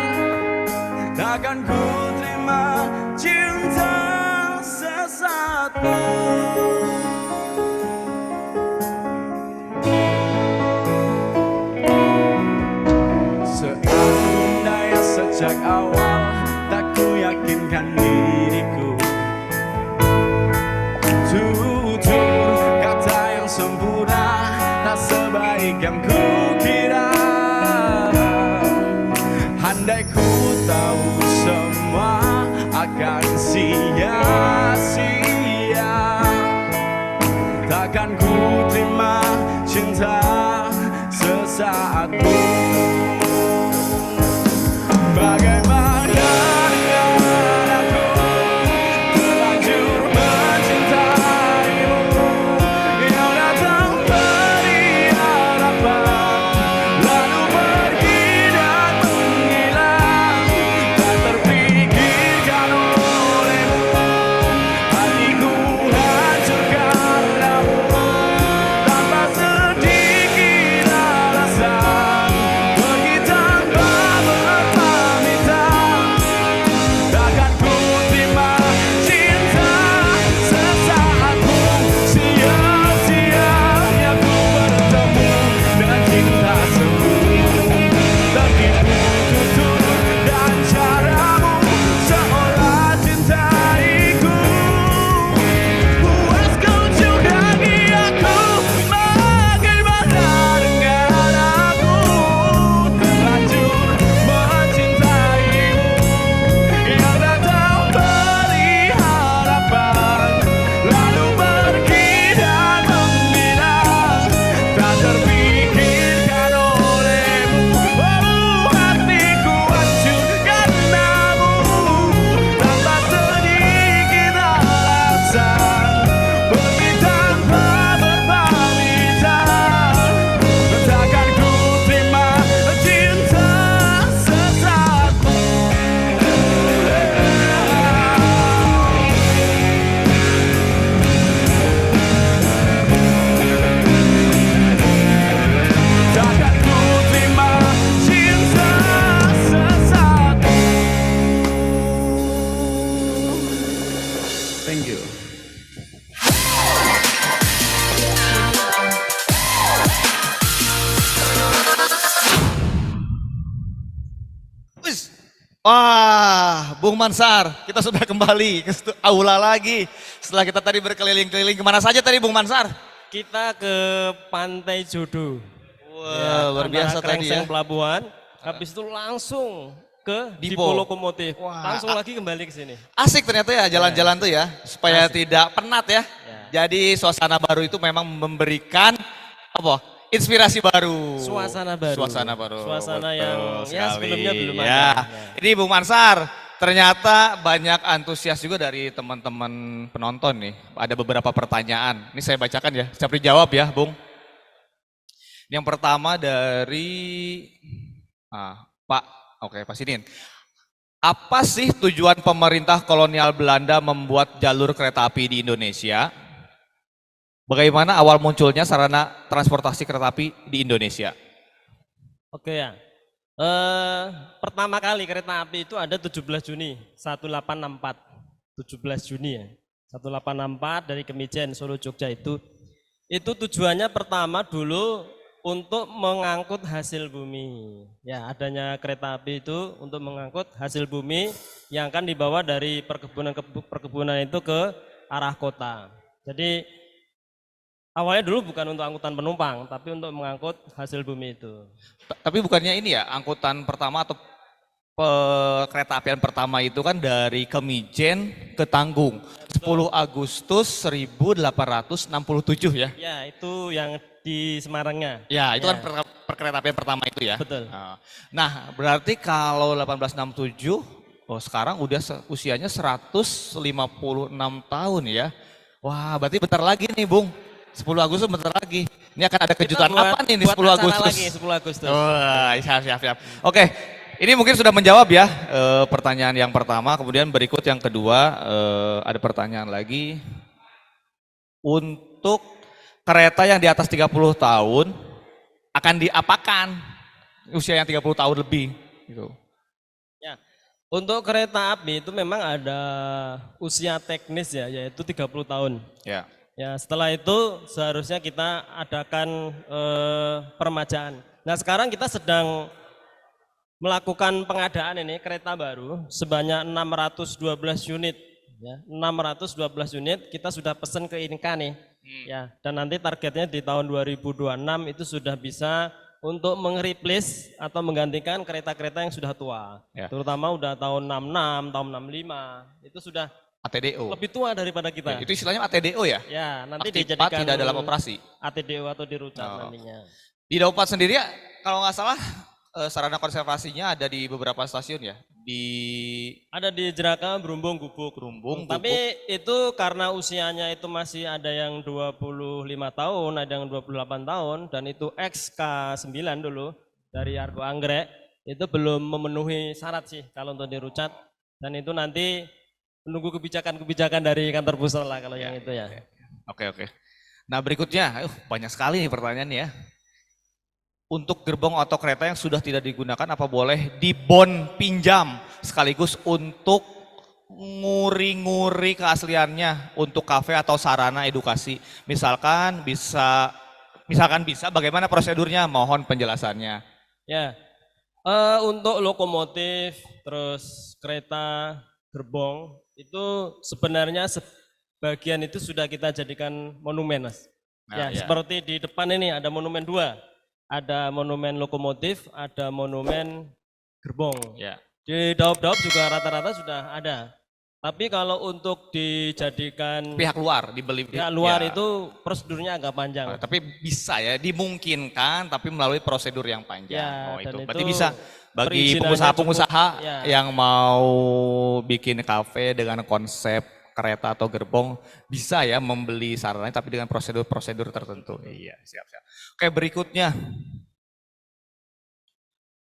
Takkan ku terima cinta sesatmu. Seandainya sejak awal tak ku yakinkan diriku, tutur kata yang sempurna tak sebaik yang ku kira. Andai ku tahu semua akan sia-sia, takkan ku terima cinta sesaatmu. Bagaimana dengan aku terlanjur mencintaimu, yang datang beri harapan lalu pergi dan menghilang, tak terpikirkan olehmu, hatiku hancur karenamu, tanpa sedikit alasan pergi tanpa berpamitan. Takkan ku terima cinta sesaatmu, sia-sianya ku bertemu dengan cinta semu. Tertipu tutur dan caramu seolah cintaiku, puas kau curangi aku. Bagaimana dengan aku terlanjur mencintaimu, yang datang beri harapan lalu pergi dan menghilang, tak terpikirkan olehmu. Oh, hatiku hancur karenamu, tanpa sedikit alasan pergi tanpa berpamitan. Takkan ku terima cinta sesatmu. Takkan ku terima cinta sesatmu. Thank you. Wis. Wah, Bung Mansar, kita sudah kembali ke aula lagi. Setelah kita tadi berkeliling-keliling, kemana saja tadi Bung Mansar? Kita ke Pantai Jodoh. Wah, luar biasa antara tadi Krengseng ya. Pelabuhan, habis itu langsung ke Dipo. Dipo Lokomotif. Wah. Langsung lagi kembali ke sini. Asik ternyata ya jalan-jalan tuh ya, supaya Asik. tidak penat ya. Ya. Jadi suasana baru itu memang memberikan apa? inspirasi baru. Suasana baru. Suasana baru. Suasana Betul yang ya sekali. sebelumnya belum Ya. ada. Ya. Ini Bung Mansar, ternyata banyak antusias juga dari teman-teman penonton nih. Ada beberapa pertanyaan. Ini saya bacakan ya, siap dijawab ya, Bung. Yang pertama dari Pak, oke Pak Sidin. Apa sih tujuan pemerintah kolonial Belanda membuat jalur kereta api di Indonesia? Bagaimana awal munculnya sarana transportasi kereta api di Indonesia? Oke ya. Pertama kali kereta api itu ada 17 Juni 1864. 17 Juni ya. 1864 dari Kemijen Solo Jogja itu tujuannya pertama dulu untuk mengangkut hasil bumi. Ya, adanya kereta api itu untuk mengangkut hasil bumi yang akan dibawa dari perkebunan itu ke arah kota. Jadi awalnya dulu bukan untuk angkutan penumpang, tapi untuk mengangkut hasil bumi itu. Tapi bukannya ini ya, angkutan pertama atau kereta apian pertama itu kan dari Kemijen ke Tanggung. 10 Agustus 1867 ya? Ya, itu yang di Semarangnya. Ya, itu Ya. kan perkereta apian pertama itu ya? Betul. Nah, berarti kalau 1867, sekarang udah usianya 156 tahun ya? Wah, berarti bentar lagi nih Bung. 10 Agustus bentar lagi. Ini akan ada kejutan apa nih di 10 Agustus? Lagi 10 Agustus. Wah, siap. Oke, ini mungkin sudah menjawab ya pertanyaan yang pertama. Kemudian berikut yang kedua, ada pertanyaan lagi. Untuk kereta yang di atas 30 tahun, akan diapakan usia yang 30 tahun lebih? Gitu. Ya, untuk kereta api itu memang ada usia teknis ya, yaitu 30 tahun. Ya. Ya, setelah itu seharusnya kita adakan permajaan. Nah, sekarang kita sedang melakukan pengadaan ini kereta baru sebanyak 612 unit. Ya, 612 unit kita sudah pesan ke Inka nih. Ya, dan nanti targetnya di tahun 2026 itu sudah bisa untuk meng-replace atau menggantikan kereta-kereta yang sudah tua. Ya. Terutama udah tahun 66, tahun 65. Itu sudah ATDO. lebih tua daripada kita. Itu istilahnya ATDO ya? Ya, nanti Aktif dijadikan tidak dalam operasi. ATDO atau dirucat nantinya. Di Daupat sendiri ya, kalau nggak salah sarana konservasinya ada di beberapa stasiun ya? Ada di Jeraka, Berumbung, Gubuk. Tapi itu karena usianya itu masih ada yang 25 tahun, ada yang 28 tahun, dan itu XK9 dulu dari Argo Anggrek, itu belum memenuhi syarat sih kalau untuk dirucat. Dan itu nanti menunggu kebijakan-kebijakan dari kantor pusat lah kalau yang itu ya. Oke. Nah berikutnya, banyak sekali nih pertanyaannya ya. Untuk gerbong atau kereta yang sudah tidak digunakan, apa boleh dibon pinjam sekaligus untuk nguri-nguri keasliannya untuk kafe atau sarana edukasi? Misalkan bisa, bagaimana prosedurnya? Mohon penjelasannya. Ya, untuk lokomotif, terus kereta, gerbong, itu sebenarnya sebagian itu sudah kita jadikan monumen, Mas. Ya, seperti di depan ini ada monumen 2. Ada monumen lokomotif, ada monumen gerbong. Ya. Di Daup-Daup juga rata-rata sudah ada. Tapi kalau untuk dijadikan Pihak luar dibeli. pihak luar ya. itu prosedurnya agak panjang. Tapi bisa ya, dimungkinkan tapi melalui prosedur yang Ya, panjang. dan Itu. itu Berarti bisa bagi perizinannya pengusaha-pengusaha cukup, ya. yang mau bikin kafe dengan konsep kereta atau gerbong, bisa ya membeli sarananya tapi dengan prosedur-prosedur tertentu. Iya, siap. Oke, berikutnya.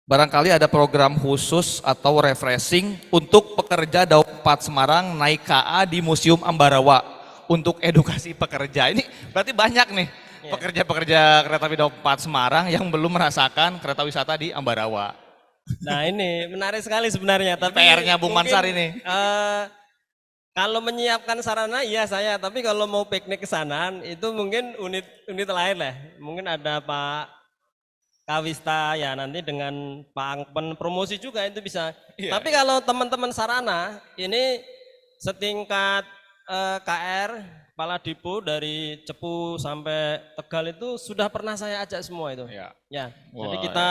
Barangkali ada program khusus atau refreshing untuk pekerja Daupat Semarang naik KA di Museum Ambarawa untuk edukasi pekerja. Ini berarti banyak nih pekerja-pekerja kereta api Daupat Semarang yang belum merasakan kereta wisata di Ambarawa. Nah ini menarik sekali sebenarnya. Tapi PR-nya Bung mungkin, Mansar ini. Kalau menyiapkan sarana iya saya, tapi kalau mau piknik ke sana itu mungkin unit lain lah. Mungkin ada Pak Kawista ya nanti dengan Pak Angpen promosi juga itu bisa. Iya. Tapi kalau teman-teman sarana ini setingkat KR Kepala Dipo dari Cepu sampai Tegal itu sudah pernah saya ajak semua itu. Iya. Ya. Jadi Wah, kita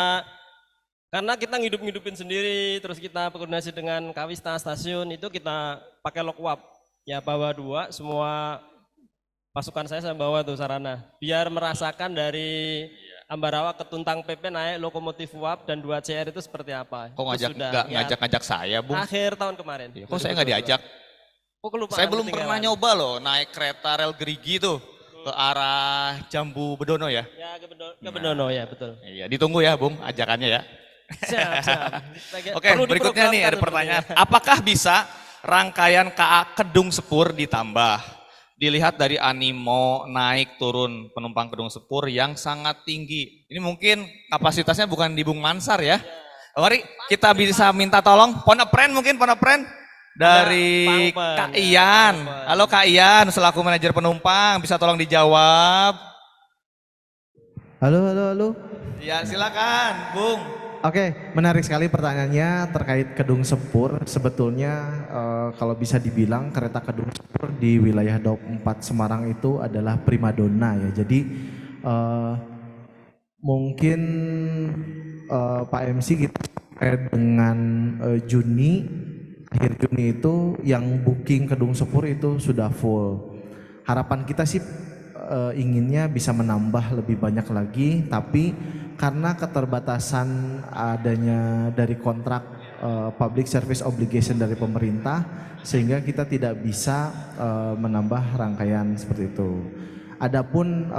karena kita ngidup-ngidupin sendiri, terus kita berkoordinasi dengan Kawista stasiun itu kita pakai lokwap. Ya bawa 2, semua pasukan saya bawa tuh sarana. Biar merasakan dari Ambarawa ke Tuntang PP naik lokomotif uap dan 2 CR itu seperti apa? Kok Itu sudah, ya, ngajak saya, Bung? akhir tahun kemarin. Kok saya nggak 2022. diajak? Oh, kelupaan, Saya belum ketinggalan. pernah nyoba loh naik kereta rel Gerigi tuh ke arah Jambu Bedono ya. Ya, ke Benono ya, betul. Iya, ditunggu ya, Bung, ajakannya ya. Siap, siap. Oke, berikutnya nih ada pertanyaan. Apakah bisa rangkaian KA Kedung Sepur ditambah? Dilihat dari animo naik turun penumpang Kedung Sepur yang sangat tinggi. Ini mungkin kapasitasnya bukan di Bung Mansar ya. Mari kita bisa minta tolong Ponepren mungkin Ponepren dari Kak Ian. Halo Kak Ian selaku manajer penumpang bisa tolong dijawab. Halo. Ya silakan Bung. Oke, menarik sekali pertanyaannya terkait Kedung Sepur. Sebetulnya kalau bisa dibilang kereta Kedung Sepur di wilayah Daup 4 Semarang itu adalah primadona ya. Jadi mungkin Pak MC kita terkait dengan akhir Juni itu yang booking Kedung Sepur itu sudah full. Harapan kita sih inginnya bisa menambah lebih banyak lagi, tapi karena keterbatasan adanya dari kontrak public service obligation dari pemerintah, sehingga kita tidak bisa menambah rangkaian seperti itu. Adapun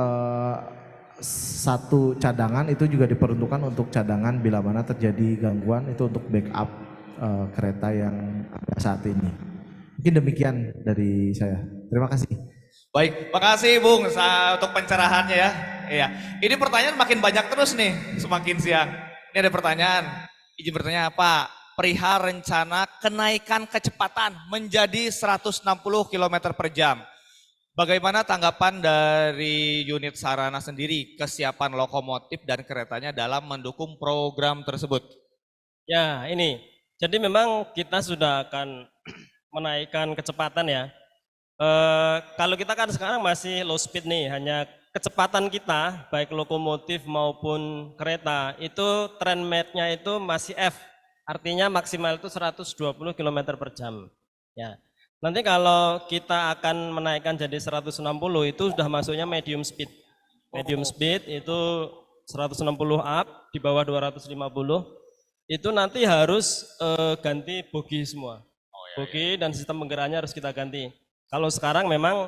satu cadangan itu juga diperuntukkan untuk cadangan bila mana terjadi gangguan, itu untuk backup kereta yang ada saat ini. Mungkin demikian dari saya. Terima kasih. Baik, makasih Bung untuk pencerahannya ya. Iya, ini pertanyaan makin banyak terus nih semakin siang. Ini ada pertanyaan, izin bertanya apa? Perihal rencana kenaikan kecepatan menjadi 160 km per jam. Bagaimana tanggapan dari unit Sarana sendiri, kesiapan lokomotif dan keretanya dalam mendukung program tersebut? Ya ini, jadi memang kita sudah akan menaikkan kecepatan ya. Kalau kita kan sekarang masih low speed nih, hanya kecepatan kita baik lokomotif maupun kereta itu trend mate-nya itu masih F, artinya maksimal itu 120 km per jam. Ya, nanti kalau kita akan menaikkan jadi 160 itu sudah masuknya medium speed. Medium speed itu 160 up di bawah 250 itu nanti harus ganti bogi semua. Bogi dan sistem penggeraknya harus kita ganti. Kalau sekarang memang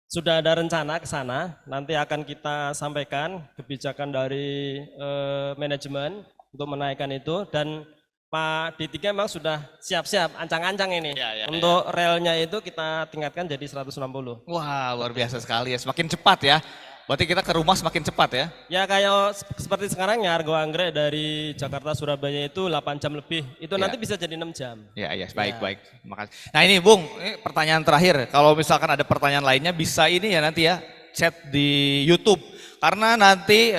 sudah ada rencana ke sana, nanti akan kita sampaikan kebijakan dari manajemen untuk menaikkan itu, dan Pak D3 memang sudah siap-siap, ancang-ancang ini. Untuk relnya itu kita tingkatkan jadi 160. Wah luar biasa sekali ya, semakin cepat ya. Berarti kita ke rumah semakin cepat ya? Ya kayak seperti sekarang ya Argo Anggrek dari Jakarta Surabaya itu 8 jam lebih, itu nanti bisa jadi 6 jam. Ya, baik. Makasih. Nah ini Bung, ini pertanyaan terakhir. Kalau misalkan ada pertanyaan lainnya bisa ini ya nanti ya, chat di YouTube. Karena nanti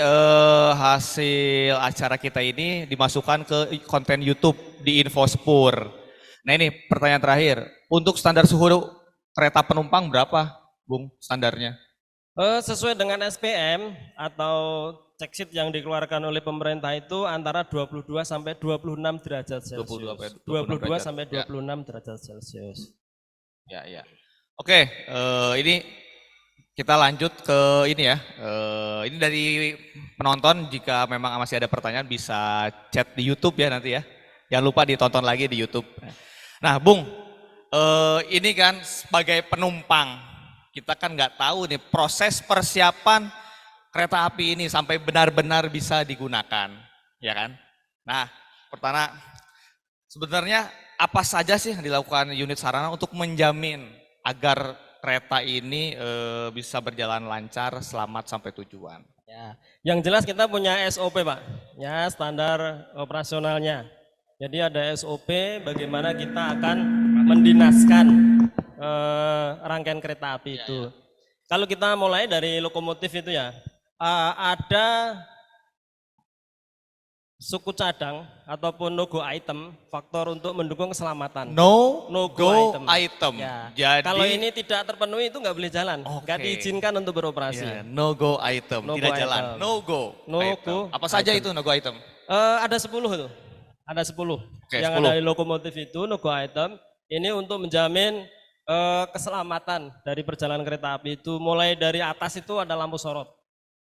hasil acara kita ini dimasukkan ke konten YouTube di Infospur. Nah ini pertanyaan terakhir, untuk standar suhu kereta penumpang berapa Bung standarnya? Sesuai dengan SPM atau check sheet yang dikeluarkan oleh pemerintah itu antara 22 sampai 26 derajat Celcius. 22 sampai 26 derajat Celcius. Ya. Oke, ini kita lanjut ke ini ya. Ini dari penonton, jika memang masih ada pertanyaan bisa chat di YouTube ya nanti ya. Jangan lupa ditonton lagi di YouTube. Nah, Bung, ini kan sebagai penumpang, kita kan nggak tahu nih proses persiapan kereta api ini sampai benar-benar bisa digunakan, ya kan? Nah, pertama, sebenarnya apa saja sih yang dilakukan unit Sarana untuk menjamin agar kereta ini bisa berjalan lancar, selamat sampai tujuan? Ya, yang jelas kita punya SOP Pak, ya standar operasionalnya. Jadi ada SOP bagaimana kita akan mendinaskan rangkaian kereta api itu. Kalau kita mulai dari lokomotif itu ya, ada suku cadang ataupun no-go item, faktor untuk mendukung keselamatan. No-go item. Ya. Jadi kalau ini tidak terpenuhi itu nggak boleh jalan, nggak diizinkan untuk beroperasi. No-go item, tidak jalan. No-go. Apa saja itu no-go item? Ada 10 itu. Ada 10 yang 10. Ada di lokomotif itu no-go item. Ini untuk menjamin keselamatan dari perjalanan kereta api itu, mulai dari atas itu ada lampu sorot.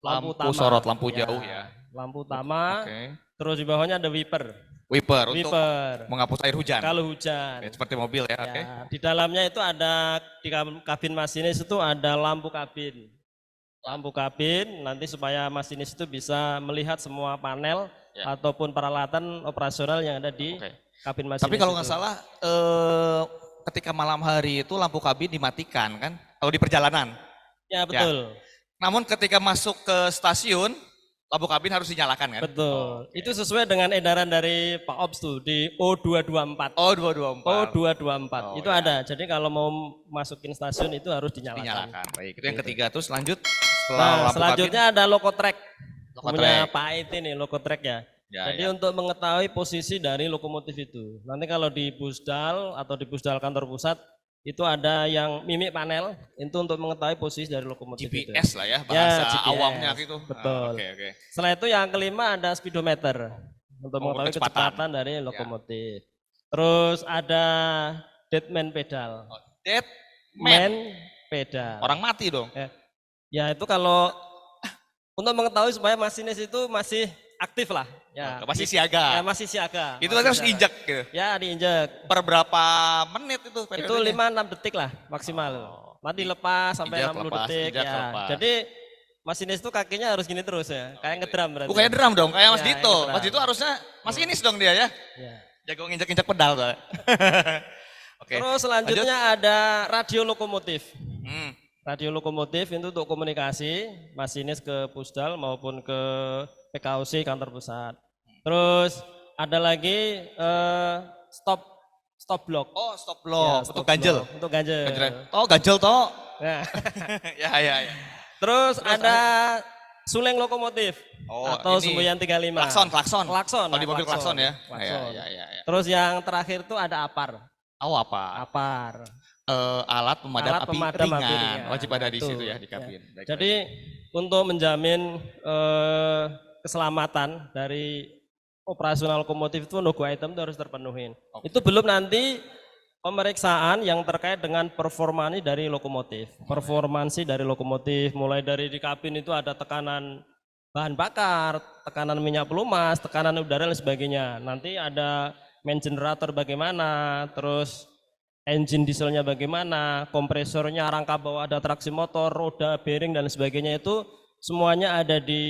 Lampu utama. sorot, lampu jauh ya. Lampu utama, Oke. terus di bawahnya ada wiper. Wiper untuk Wiper. menghapus air hujan. Kalau hujan. Ya, seperti mobil ya, Ya, oke. di dalamnya itu ada, di kabin masinis itu ada lampu kabin. Lampu kabin nanti supaya masinis itu bisa melihat semua panel Ya. ataupun peralatan operasional yang ada di Oke. kabin masinis. Tapi kalau nggak itu. salah, ketika malam hari itu lampu kabin dimatikan kan? Kalau di perjalanan. Ya betul. Namun ketika masuk ke stasiun, lampu kabin harus dinyalakan kan? Betul. Itu sesuai dengan edaran dari Pak Ops tuh di O224. Oh, 224. O224. Oh, itu ya. ada. Jadi kalau mau masukin stasiun itu harus dinyalakan. Dinyalakan. Baik, itu yang ketiga. Terus lanjut setelah Nah, lampu selanjutnya ada Lokotrek. Lokotrek. Punya Pak Ait ini Lokotrek ya. Ya, Jadi ya. untuk mengetahui posisi dari lokomotif itu. Nanti kalau di Pusdal atau di Pusdal kantor pusat itu ada yang mimik panel itu untuk mengetahui posisi dari lokomotif itu. GPS lah ya, bahasa GPS. awamnya gitu. Betul. Oke, oke. Setelah itu yang kelima ada speedometer untuk Oh, mengetahui kecepatan. kecepatan dari lokomotif. Terus ada deadman pedal. Dead Man man. pedal. Orang mati dong. Ya itu kalau untuk mengetahui supaya masinis itu masih aktif lah. Ya, Masih Ya siaga. masih siaga. Itu masih harus siaga. injak gitu. Ya diinjak. Per berapa menit itu Itu periodenya? 5-6 detik lah maksimal. Nanti lepas sampai Injak, 60 lepas, detik injak, ya. lepas. Jadi masinis itu kakinya harus gini terus ya. Kayak ngedram berarti. Bukannya drum dong, kayak Mas Ya, Dito. ngedram. Mas Dito harusnya masinis dong dia ya. Ya. Jago nginjak-injak pedal tuh. Oke. Terus selanjutnya ada radio lokomotif. Hmm. Radio lokomotif itu untuk komunikasi masinis ke Pusdal maupun ke PKOC kantor pusat. Terus ada lagi stop block. Oh, stop Ya, block stop untuk ganjel. block. Untuk ganjel. Oh, ganjel toh. Ya. Ya. Terus ada suleng lokomotif Oh, atau ini semboyan 35. klakson. Klakson. Kalau di mobil klakson ya. Klakson. Ya. Terus yang terakhir tuh ada apar. Oh, apa? Apar. Alat pemadam Alat api pemadam ringan. api ringan. Wajib ada di Betul. situ ya di kabin. Baik, Jadi untuk menjamin keselamatan dari operasional lokomotif itu no go item itu harus terpenuhi. Oke. Itu belum nanti pemeriksaan yang terkait dengan performani dari lokomotif. Performansi dari lokomotif mulai dari di kabin itu ada tekanan bahan bakar, tekanan minyak pelumas, tekanan udara dan sebagainya. Nanti ada main generator bagaimana, terus engine dieselnya bagaimana, kompresornya, rangka bawah ada traksi motor, roda, bearing dan sebagainya itu semuanya ada di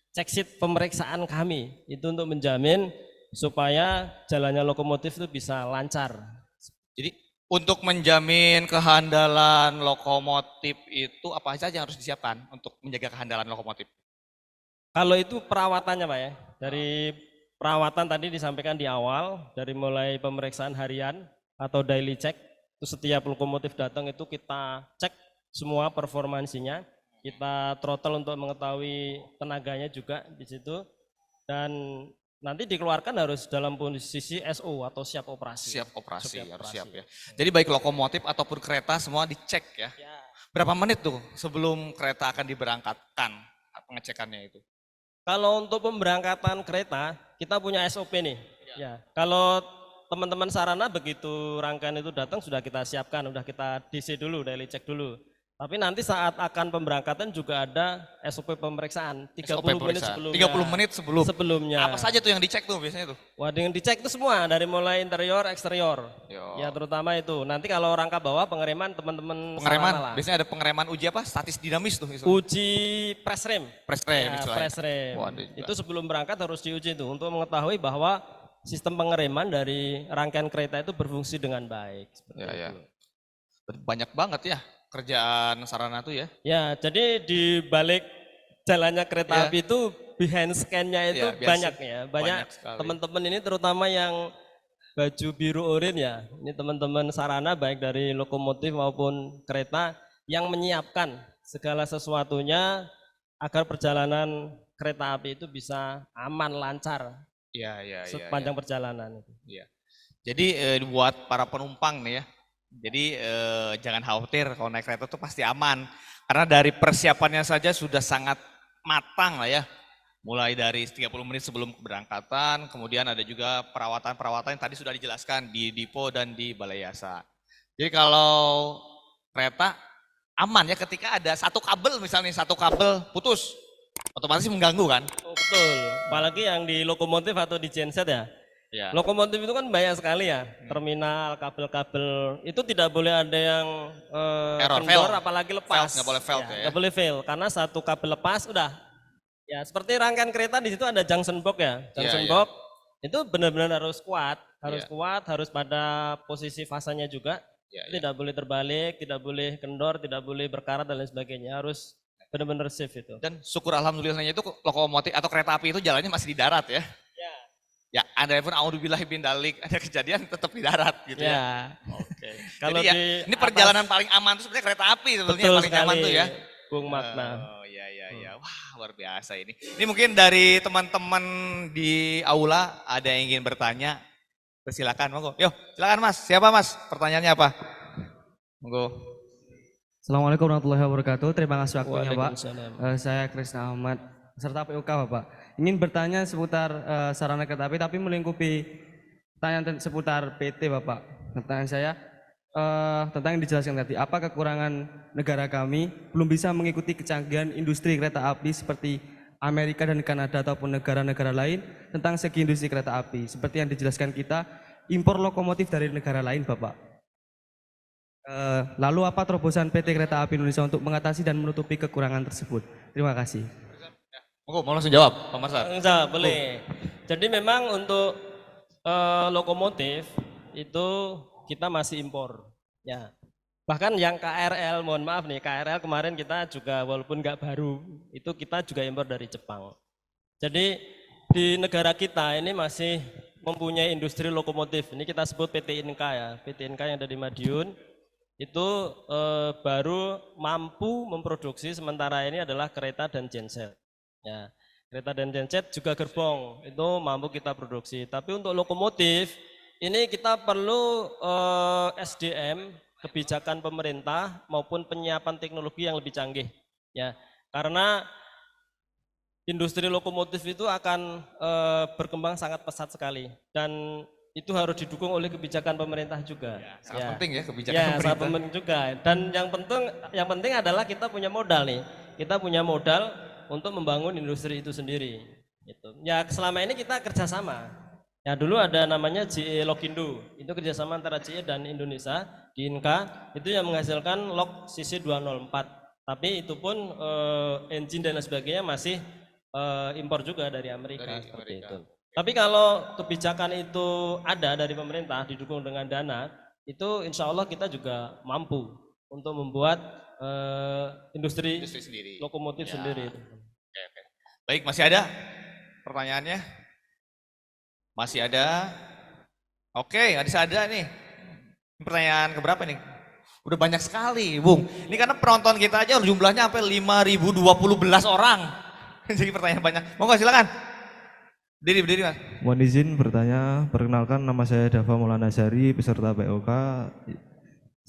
check sheet pemeriksaan kami. Itu untuk menjamin supaya jalannya lokomotif itu bisa lancar. Jadi untuk menjamin kehandalan lokomotif itu apa saja yang harus disiapkan untuk menjaga kehandalan lokomotif? Kalau itu perawatannya Pak ya, dari perawatan tadi disampaikan di awal, dari mulai pemeriksaan harian atau daily check, itu setiap lokomotif datang itu kita cek semua performansinya, kita throttle untuk mengetahui tenaganya juga di situ, dan nanti dikeluarkan harus dalam posisi SO atau siap operasi. Siap operasi, Siap harus operasi. siap ya. Jadi baik lokomotif ataupun kereta semua dicek ya. Ya. Berapa menit tuh sebelum kereta akan diberangkatkan pengecekannya itu? Kalau untuk pemberangkatan kereta, kita punya SOP nih. Ya. Kalau teman-teman sarana begitu rangkaian itu datang sudah kita siapkan, sudah kita DC dulu, daily check dulu. Tapi nanti saat akan pemberangkatan juga ada SOP pemeriksaan 30 SOP menit pemeriksaan. sebelumnya. 30 menit sebelumnya. Sebelumnya. Apa saja tuh yang dicek tuh biasanya tuh? Wah, dengan dicek itu semua dari mulai interior, eksterior. Yo. Ya terutama itu. Nanti kalau rangka bawah pengereman teman-teman Pengereman, sarana lah. biasanya ada pengereman uji apa? Statis dinamis tuh. Uji press rem. Press rem Ya, istilahnya. press rem. Waduh, Itu sebelum berangkat harus diuji itu untuk mengetahui bahwa sistem pengereman dari rangkaian kereta itu berfungsi dengan baik. Seperti Ya. itu. Banyak banget ya kerjaan sarana tuh ya. Ya, jadi di balik jalannya kereta Ya. api itu behind scan-nya itu Ya, biasa. banyak ya. Banyak sekali. teman-teman ini terutama yang baju biru oranye ya. Ini teman-teman sarana baik dari lokomotif maupun kereta yang menyiapkan segala sesuatunya agar perjalanan kereta api itu bisa aman, lancar Iya. sepanjang perjalanan. Jadi buat para penumpang nih ya. Jadi jangan khawatir kalau naik kereta tuh pasti aman. Karena dari persiapannya saja sudah sangat matang lah ya. Mulai dari 30 menit sebelum keberangkatan, kemudian ada juga perawatan-perawatan yang tadi sudah dijelaskan di Dipo dan di Balai Yasa. Jadi kalau kereta aman ya ketika ada satu kabel misalnya, satu kabel putus. otomatis mengganggu kan? Oh, betul. Apalagi yang di lokomotif atau di genset ya. Ya. Lokomotif itu kan banyak sekali ya, terminal, kabel-kabel. Itu tidak boleh ada yang Error, kendor, fail. apalagi lepas. Fail, nggak boleh fail Ya, ya. nggak boleh fail, karena satu kabel lepas udah. Ya seperti rangkaian kereta di situ ada junction box ya. Junction Iya. box itu benar-benar harus kuat, Iya. harus pada posisi fasanya juga. Ya, ya. Tidak boleh terbalik, tidak boleh kendor, tidak boleh berkarat dan lain sebagainya. Harus benar-benar safe itu. Dan syukur alhamdulillahnya itu lokomotif atau kereta api itu jalannya masih di darat ya. Ya. Ya, ada pun a'udzubillahi bin dalik, ada kejadian tetap di darat gitu ya. Ya. Oke. Kalau Jadi ya, di ini perjalanan paling aman itu sebenarnya kereta api sebenarnya betul paling nyaman sekali, tuh ya. Bung Makna. Oh iya iya iya. Wah, luar biasa ini. Ini mungkin dari teman-teman di aula ada yang ingin bertanya. Silakan, monggo. Yo, silakan Mas. Siapa Mas? Pertanyaannya apa? Monggo. Assalamualaikum warahmatullahi wabarakatuh. Terima kasih waktunya Pak. Waalaikumsalam. Saya Krisna Ahmad, peserta PUK Bapak. Ingin bertanya seputar sarana kereta api, tapi melingkupi pertanyaan seputar PT Bapak. Pertanyaan saya tentang yang dijelaskan tadi. Apa kekurangan negara kami belum bisa mengikuti kecanggihan industri kereta api seperti Amerika dan Kanada ataupun negara-negara lain tentang segi industri kereta api. Seperti yang dijelaskan kita, impor lokomotif dari negara lain Bapak. Lalu apa terobosan PT Kereta Api Indonesia untuk mengatasi dan menutupi kekurangan tersebut? Terima kasih. Monggo, mau langsung jawab, Pak Marsar. Enggak, boleh. Jadi memang untuk lokomotif itu kita masih impor. Ya. Bahkan yang KRL, mohon maaf nih, KRL kemarin kita juga walaupun nggak baru, itu kita juga impor dari Jepang. Jadi di negara kita ini masih mempunyai industri lokomotif. Ini kita sebut PT Inka ya, PT Inka yang ada di Madiun. Itu baru mampu memproduksi, sementara ini adalah kereta dan genset. Ya, kereta dan genset juga gerbong itu mampu kita produksi. Tapi untuk lokomotif ini kita perlu SDM, kebijakan pemerintah maupun penyiapan teknologi yang lebih canggih. Ya, karena industri lokomotif itu akan berkembang sangat pesat sekali dan itu harus didukung oleh kebijakan pemerintah juga. Ya, sangat penting ya kebijakan ya, pemerintah. sangat penting juga. Dan yang penting adalah kita punya modal nih. Kita punya modal untuk membangun industri itu sendiri. Gitu. Ya selama ini kita kerjasama. Ya dulu ada namanya JE Lokindo. Itu kerjasama antara JE dan Indonesia di Inka. Itu yang menghasilkan lok CC 204. Tapi itu pun engine dan lain sebagainya masih impor juga dari Amerika. Seperti itu. Tapi kalau kebijakan itu ada dari pemerintah didukung dengan dana, itu insya Allah kita juga mampu untuk membuat industri sendiri. lokomotif Ya. sendiri. Oke. Baik, masih ada pertanyaannya? Masih ada? Oke, ada nih. Pertanyaan keberapa nih? Udah banyak sekali, Bung. Ini karena penonton kita aja jumlahnya sampai 5.020 orang. Jadi pertanyaan banyak. Monggo silakan. Berdiri Mas. Mohon izin bertanya, perkenalkan nama saya Dava Maulana Sari, peserta POK.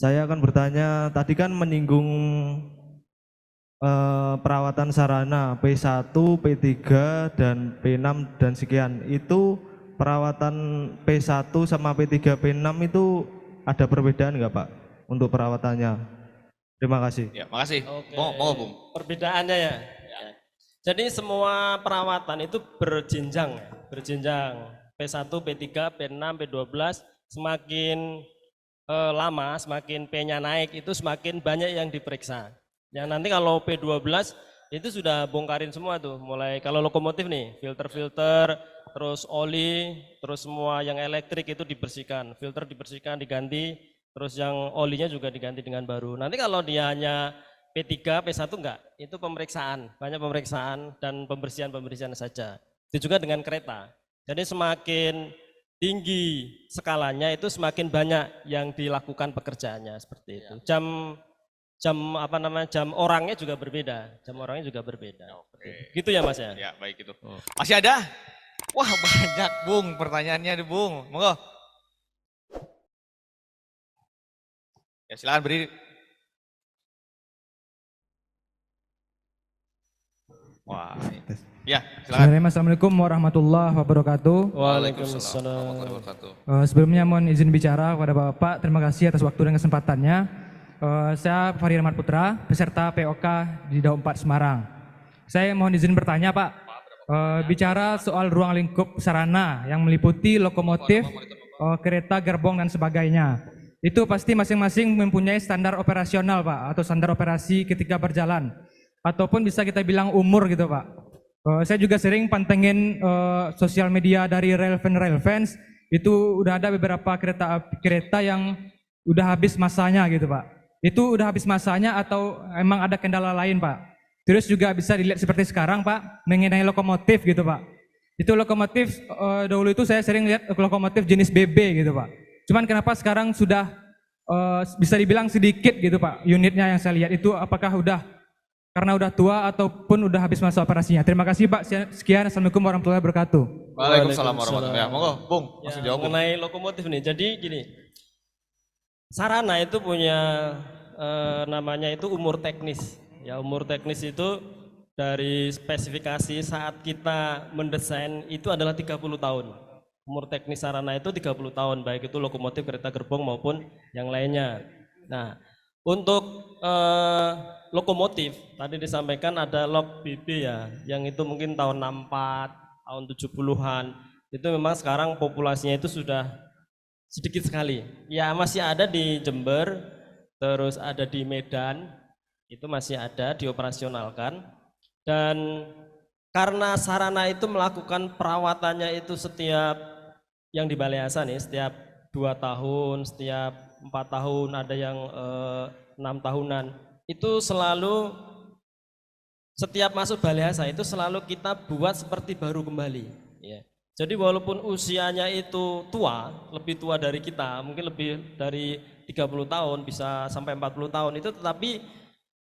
Saya akan bertanya, tadi kan menyinggung perawatan sarana P1, P3, dan P6 dan sekian. Itu perawatan P1 sama P3, P6 itu ada perbedaan nggak Pak untuk perawatannya? Terima kasih. Ya, makasih. Oke. Monggo, Bung. Perbedaannya ya. Jadi semua perawatan itu berjenjang, P1, P3, P6, P12, semakin lama, semakin P-nya naik, itu semakin banyak yang diperiksa. Ya nanti kalau P12 itu sudah bongkarin semua tuh, mulai kalau lokomotif nih, filter-filter, terus oli, terus semua yang elektrik itu dibersihkan, filter dibersihkan, diganti, terus yang olinya juga diganti dengan baru. Nanti kalau dia hanya P3, P1 enggak, itu pemeriksaan, banyak pemeriksaan dan pembersihan saja. Itu juga dengan kereta. Jadi semakin tinggi skalanya itu semakin banyak yang dilakukan pekerjaannya seperti itu. Jam orangnya juga berbeda, Oke. Gitu ya Mas ya? Ya, baik itu. Masih ada? Wah, banyak, Bung, pertanyaannya Bung. Monggo. Ya, silakan berdiri. Wah, ya silakan. Assalamualaikum warahmatullahi wabarakatuh. Waalaikumsalam. Sebelumnya mohon izin bicara kepada Bapak. Terima kasih atas waktu dan kesempatannya. Saya Fahri Rahmat Putra, peserta POK di Daum 4 Semarang. Saya mohon izin bertanya Pak. Bicara soal ruang lingkup sarana yang meliputi lokomotif, kereta, gerbong dan sebagainya. Itu pasti masing-masing mempunyai standar operasional Pak, atau standar operasi ketika berjalan. Ataupun bisa kita bilang umur gitu Pak. Saya juga sering pantengin sosial media dari Rail Fans, itu udah ada beberapa kereta yang udah habis masanya gitu Pak. Itu udah habis masanya atau emang ada kendala lain Pak? Terus juga bisa dilihat seperti sekarang Pak, mengenai lokomotif gitu Pak. Itu lokomotif, dahulu itu saya sering lihat lokomotif jenis BB gitu Pak. Cuman kenapa sekarang sudah bisa dibilang sedikit gitu Pak, unitnya yang saya lihat itu apakah udah karena udah tua ataupun udah habis masa operasinya. Terima kasih Pak, sekian, Assalamualaikum warahmatullahi wabarakatuh. Waalaikumsalam warahmatullahi wabarakatuh. Monggo, Bung, langsung jawab. Mengenai lokomotif nih, jadi gini, sarana itu punya namanya itu umur teknis. Ya, umur teknis itu dari spesifikasi saat kita mendesain itu adalah 30 tahun. Umur teknis sarana itu 30 tahun, baik itu lokomotif, kereta gerbong maupun yang lainnya. Nah, untuk lokomotif tadi disampaikan ada lok BB ya, yang itu mungkin tahun 64, tahun 70-an. Itu memang sekarang populasinya itu sudah sedikit sekali. Ya, masih ada di Jember, terus ada di Medan, itu masih ada dioperasionalkan. Dan karena sarana itu melakukan perawatannya itu setiap yang di Balai Asa nih, setiap 2 tahun, setiap 4 tahun, ada yang 6 tahunan, itu selalu setiap masuk Balai Asa itu selalu kita buat seperti baru kembali ya. Jadi walaupun usianya itu tua, lebih tua dari kita, mungkin lebih dari 30 tahun, bisa sampai 40 tahun itu, tetapi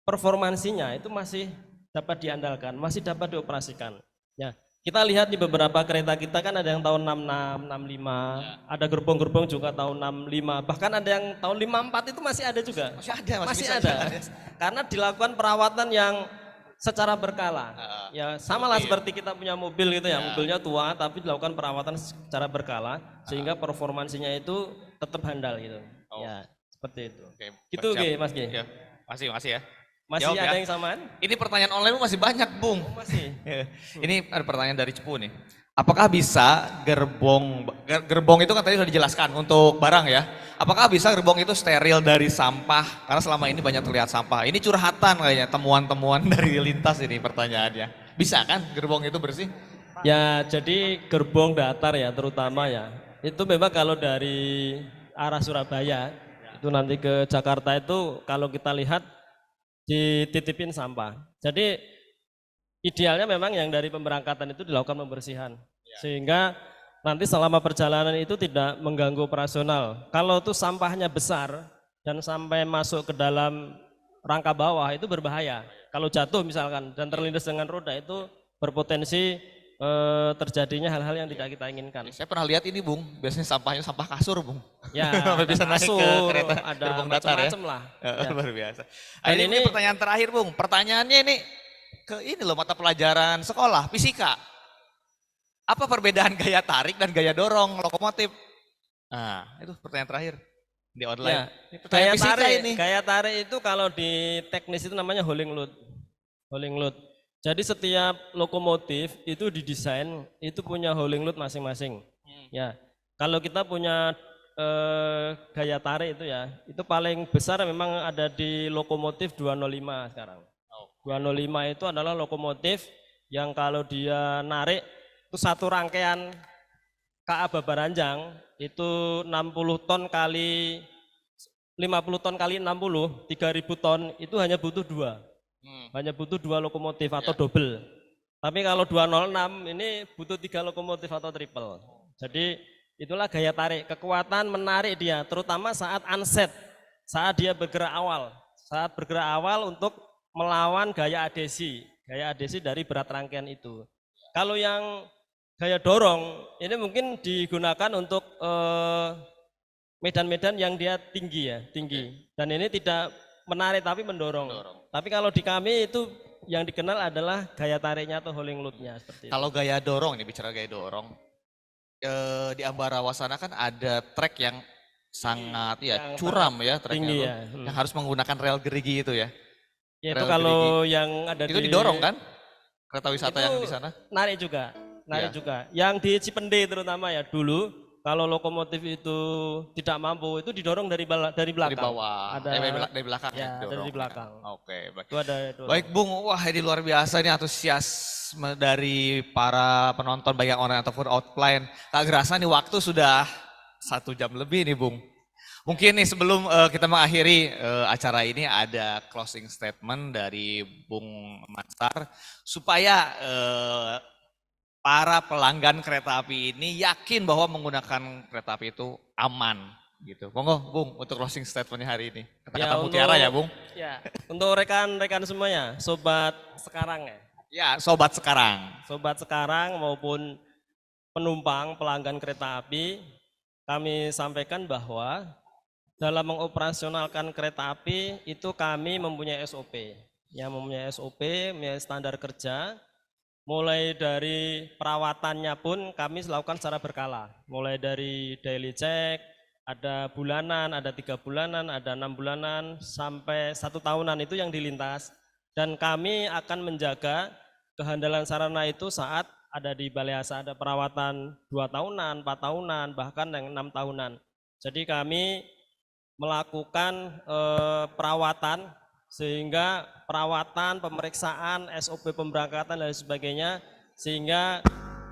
performansinya itu masih dapat diandalkan, masih dapat dioperasikan. Ya, kita lihat di beberapa kereta kita kan ada yang tahun 66, 65, ada gerbong-gerbong juga tahun 65, bahkan ada yang tahun 54 itu masih ada juga. Masih ada. Karena dilakukan perawatan yang secara berkala. Ya, samalah seperti kita punya mobil gitu ya, mobilnya tua tapi dilakukan perawatan secara berkala sehingga performansinya itu tetap handal gitu. Ya, seperti itu. Gitu Mas G. Ya, masih ya. Masih Jawab ada ya. yang samaan? Ini pertanyaan online masih banyak, Bung. Masih. Ini ada pertanyaan dari Cepu nih. Apakah bisa gerbong itu kan tadi sudah dijelaskan untuk barang ya. Apakah bisa gerbong itu steril dari sampah? Karena selama ini banyak terlihat sampah. Ini curhatan kayaknya, temuan-temuan dari lintas ini pertanyaannya. Bisa kan gerbong itu bersih? Ya, jadi gerbong datar ya terutama ya. Itu memang kalau dari arah Surabaya itu nanti ke Jakarta itu kalau kita lihat dititipin sampah. Jadi idealnya memang yang dari pemberangkatan itu dilakukan pembersihan. Sehingga nanti selama perjalanan itu tidak mengganggu operasional. Kalau itu sampahnya besar dan sampai masuk ke dalam rangka bawah itu berbahaya. Kalau jatuh misalkan dan terlindas dengan roda itu berpotensi terjadinya hal-hal yang tidak kita inginkan. Saya pernah lihat ini, Bung. Biasanya sampahnya sampah kasur, Bung. Ya, sampai bisa naik ke kereta ada gerbong datar ya. macam-macam lah. Ya. Luar biasa. Dan ini pertanyaan terakhir, Bung. Pertanyaannya ini ke ini loh, mata pelajaran sekolah, fisika. Apa perbedaan gaya tarik dan gaya dorong lokomotif? Nah, itu pertanyaan terakhir di online. Ya, gaya tarik itu kalau di teknis itu namanya hauling load. Hauling load. Jadi setiap lokomotif itu didesain itu punya hauling load masing-masing. Ya, kalau kita punya gaya tarik itu ya, itu paling besar memang ada di lokomotif 205 sekarang. 205 itu adalah lokomotif yang kalau dia narik itu satu rangkaian KA Babaranjang itu 60 ton kali 50 ton kali 60, 3000 ton itu hanya butuh 2. Hanya butuh 2 lokomotif atau double. Tapi kalau 206 ini butuh 3 lokomotif atau triple. Jadi itulah gaya tarik, kekuatan menarik dia, terutama saat unset, saat dia bergerak awal. Saat bergerak awal untuk melawan gaya adhesi dari berat rangkaian itu. Kalau yang gaya dorong, ini mungkin digunakan untuk medan-medan yang dia tinggi ya, tinggi. Dan ini tidak menarik tapi mendorong. Tapi kalau di kami itu yang dikenal adalah gaya tariknya atau hauling load-nya seperti itu. Kalau gaya dorong, ini bicara gaya dorong, di Ambarawa sana kan ada trek yang sangat ya curam ya treknya tinggi, tuh, ya. Yang harus menggunakan rel gerigi itu ya. Ya itu kalau gerigi. yang ada itu didorong kan? kereta wisata Itu yang di sana? narik juga, narik Ya. juga. Yang di Cipende terutama ya dulu, kalau lokomotif itu tidak mampu, itu didorong dari belakang. Dari bawah, Ada dari belakang ya, didorong. dari belakang. Oke, baik. Itu ada dorong. Baik Bung, wah ini luar biasa nih antusiasme dari para penonton baik yang online ataupun offline. Tak gerasa nih waktu sudah 1 jam lebih nih Bung. Mungkin nih sebelum kita mengakhiri acara ini ada closing statement dari Bung Mansar supaya para pelanggan kereta api ini yakin bahwa menggunakan kereta api itu aman gitu. Monggo Bung untuk closing statementnya hari ini. Kata-kata mutiara ya Bung. Ya, untuk rekan-rekan semuanya, sobat sekarang ya. Ya, sobat sekarang. Sobat sekarang maupun penumpang pelanggan kereta api, kami sampaikan bahwa dalam mengoperasionalkan kereta api itu kami mempunyai SOP. Ya, mempunyai SOP, mempunyai standar kerja. Mulai dari perawatannya pun kami lakukan secara berkala. Mulai dari daily check, ada bulanan, ada 3 bulanan, ada 6 bulanan, sampai 1 tahunan itu yang dilintas. Dan kami akan menjaga kehandalan sarana itu saat ada di Balai Asa, ada perawatan 2 tahunan, 4 tahunan, bahkan yang 6 tahunan. Jadi kami melakukan perawatan sehingga perawatan, pemeriksaan, SOP pemberangkatan dan sebagainya sehingga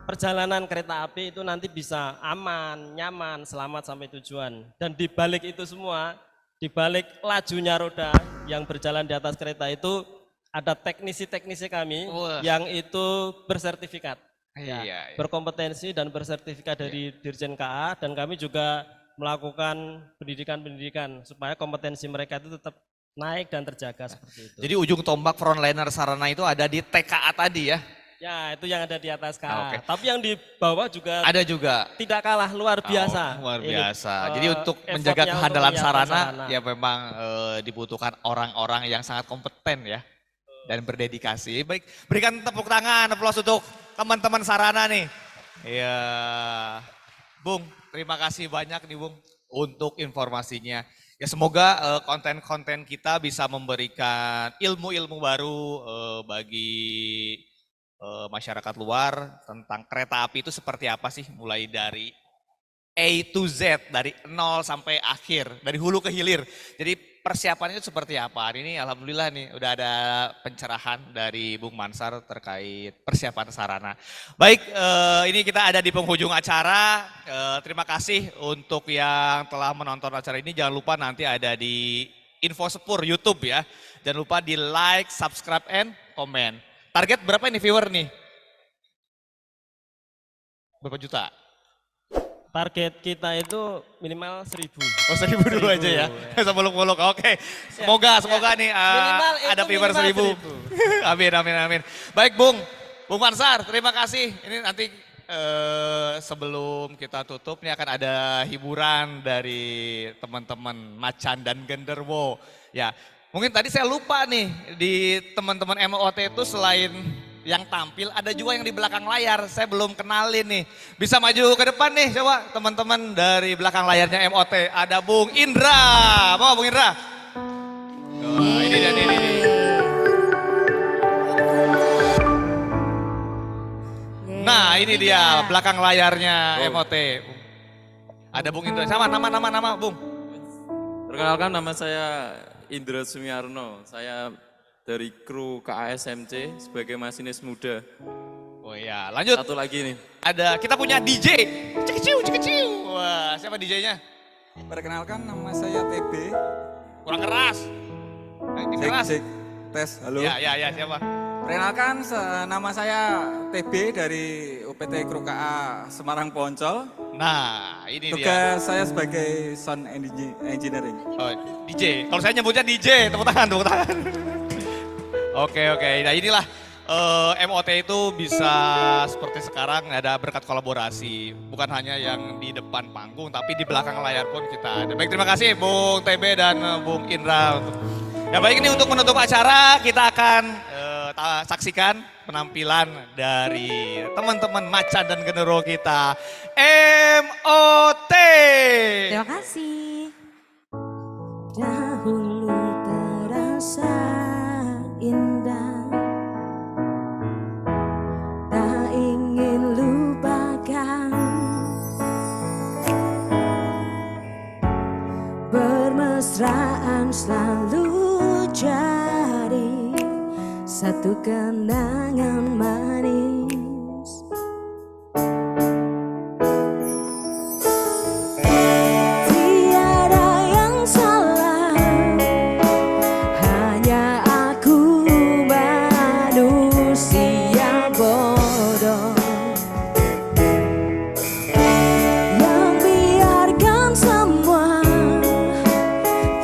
perjalanan kereta api itu nanti bisa aman, nyaman, selamat sampai tujuan. Dan di balik itu semua, di balik lajunya roda yang berjalan di atas kereta itu ada teknisi-teknisi kami yang itu bersertifikat. Iya. Berkompetensi dan bersertifikat dari Dirjen KA dan kami juga melakukan pendidikan-pendidikan supaya kompetensi mereka itu tetap naik dan terjaga seperti itu. Jadi ujung tombak frontliner sarana itu ada di TKA tadi ya? Ya, itu yang ada di atas KA. Oke. Tapi yang di bawah juga ada juga. Tidak kalah luar biasa. Luar biasa. Ini, Jadi untuk menjaga effortnya kehandalan untuk sarana sarana. ya memang dibutuhkan orang-orang yang sangat kompeten ya dan berdedikasi. Baik, berikan tepuk tangan, aplaus untuk teman-teman sarana nih. Ya, Bung, terima kasih banyak nih Bung untuk informasinya. Ya semoga konten-konten kita bisa memberikan ilmu-ilmu baru bagi masyarakat luar tentang kereta api itu seperti apa sih, mulai dari A to Z, dari nol sampai akhir, dari hulu ke hilir. Jadi persiapannya itu seperti apa? Hari ini alhamdulillah nih udah ada pencerahan dari Bung Mansar terkait persiapan sarana. Baik, ini kita ada di penghujung acara. Terima kasih untuk yang telah menonton acara ini. Jangan lupa nanti ada di Info Sepur YouTube ya. Jangan lupa di like, subscribe, and comment. Target berapa ini viewer nih? Berapa juta? Target kita itu minimal 1.000. Oh 1.000 dulu aja ya, sama muluk-muluk. Oke, semoga nih ada viewer 1.000. Amin. Baik Bung Mansar, terima kasih. Ini nanti sebelum kita tutup, ini akan ada hiburan dari teman-teman Macan dan Genderwo. Ya, mungkin tadi saya lupa nih di teman-teman MOT itu selain yang tampil, ada juga yang di belakang layar, saya belum kenalin nih. Bisa maju ke depan nih, coba teman-teman dari belakang layarnya MOT. Ada Bung Indra, mau Bung Indra? Oh, ini dia, ini. Nah ini dia belakang layarnya MOT. Ada Bung Indra, sama nama Bung. Perkenalkan, nama saya Indra Sumiarno, saya dari kru KASMC sebagai masinis muda. Oh iya, lanjut. Satu lagi nih. Ada, kita punya DJ. Cikiciu. Wah, siapa DJ-nya? Perkenalkan, nama saya TB. Kurang keras. Keras. Cek, tes, halo. Ya, siapa? Perkenalkan, nama saya TB dari UPT Kru KA Semarang Poncol. Nah, ini dia. Tugas saya sebagai sound engineering. Oh, DJ. Kalau saya nyebutnya DJ, tepuk tangan. Oke. Nah inilah MOT itu bisa seperti sekarang ada berkat kolaborasi. Bukan hanya yang di depan panggung, tapi di belakang layar pun kita ada. Baik, terima kasih Bung TB dan Bung Indra. Ya baik, ini untuk menutup acara kita akan saksikan penampilan dari teman-teman Macan dan Genero kita. MOT. Terima kasih. Dahulu terasa indah Bermesraan selalu jadi satu kenangan manis. Tiada yang salah, hanya aku manusia bodoh yang biarkan semua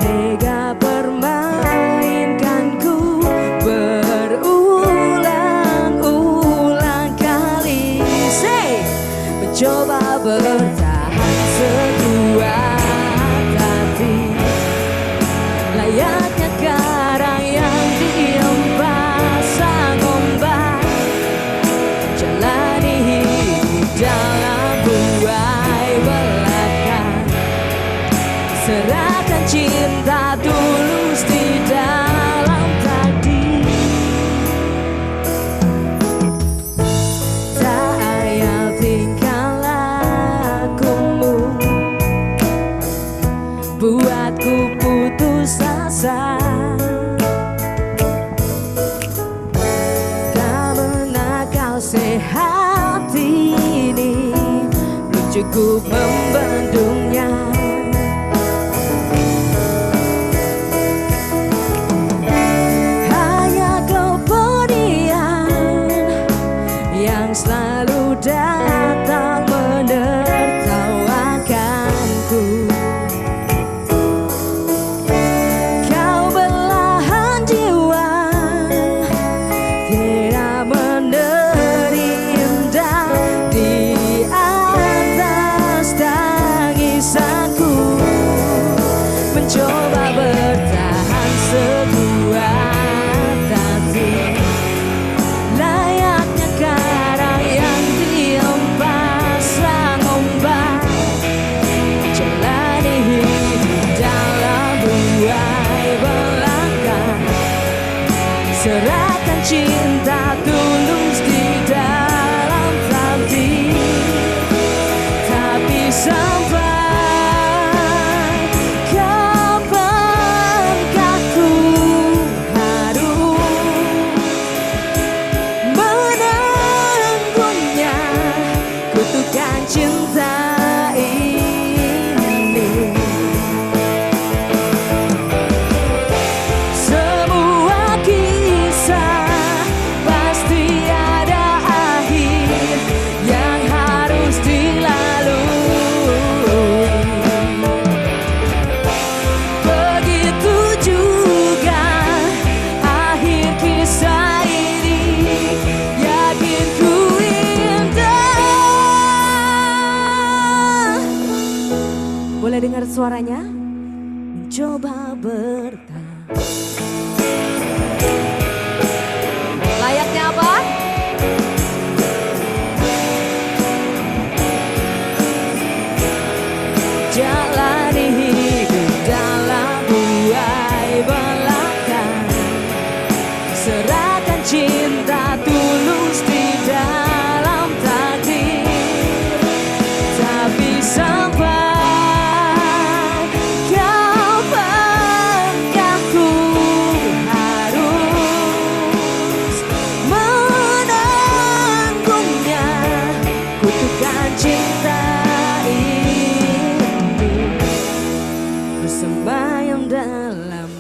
tega permainkanku berulang-ulang kali. Mencoba bertahan sekuat hati, layaknya karang yang dihempas ombak. Jalani hidup dalam buai belaka, serahkan cinta tulus di dalam takdir. Tak ayal tingkah lakumu buatku putus asa. Tak menakal sehat ini, belum cukup membendungnya. Hanya kepedihan yang selalu datang menertawakanku. Kau belahan jiwa, tidak meneri indah di atas tangisanku. Mencoba bertahan sekuat hati, layaknya karang yang dihempas ombak. Jalani hidup dalam buai belaka, serahkan cinta tulus di dalam takdir. Tapi sampai kapankah ku harus menanggungnya kutukan cinta ini? Semua kisah pasti ada akhir yang harus dilalui. Begitu juga akhir kisah ini, yakin ku indah. Boleh dengar suaranya? Mencoba bertahan. Layaknya apa? Jalani hidup dalam buai belaka, serahkan cinta tulus di dalam takdir. Tapi sampai kapankah ku harus menanggungnya kutukan cinta ini, bersemayam dalam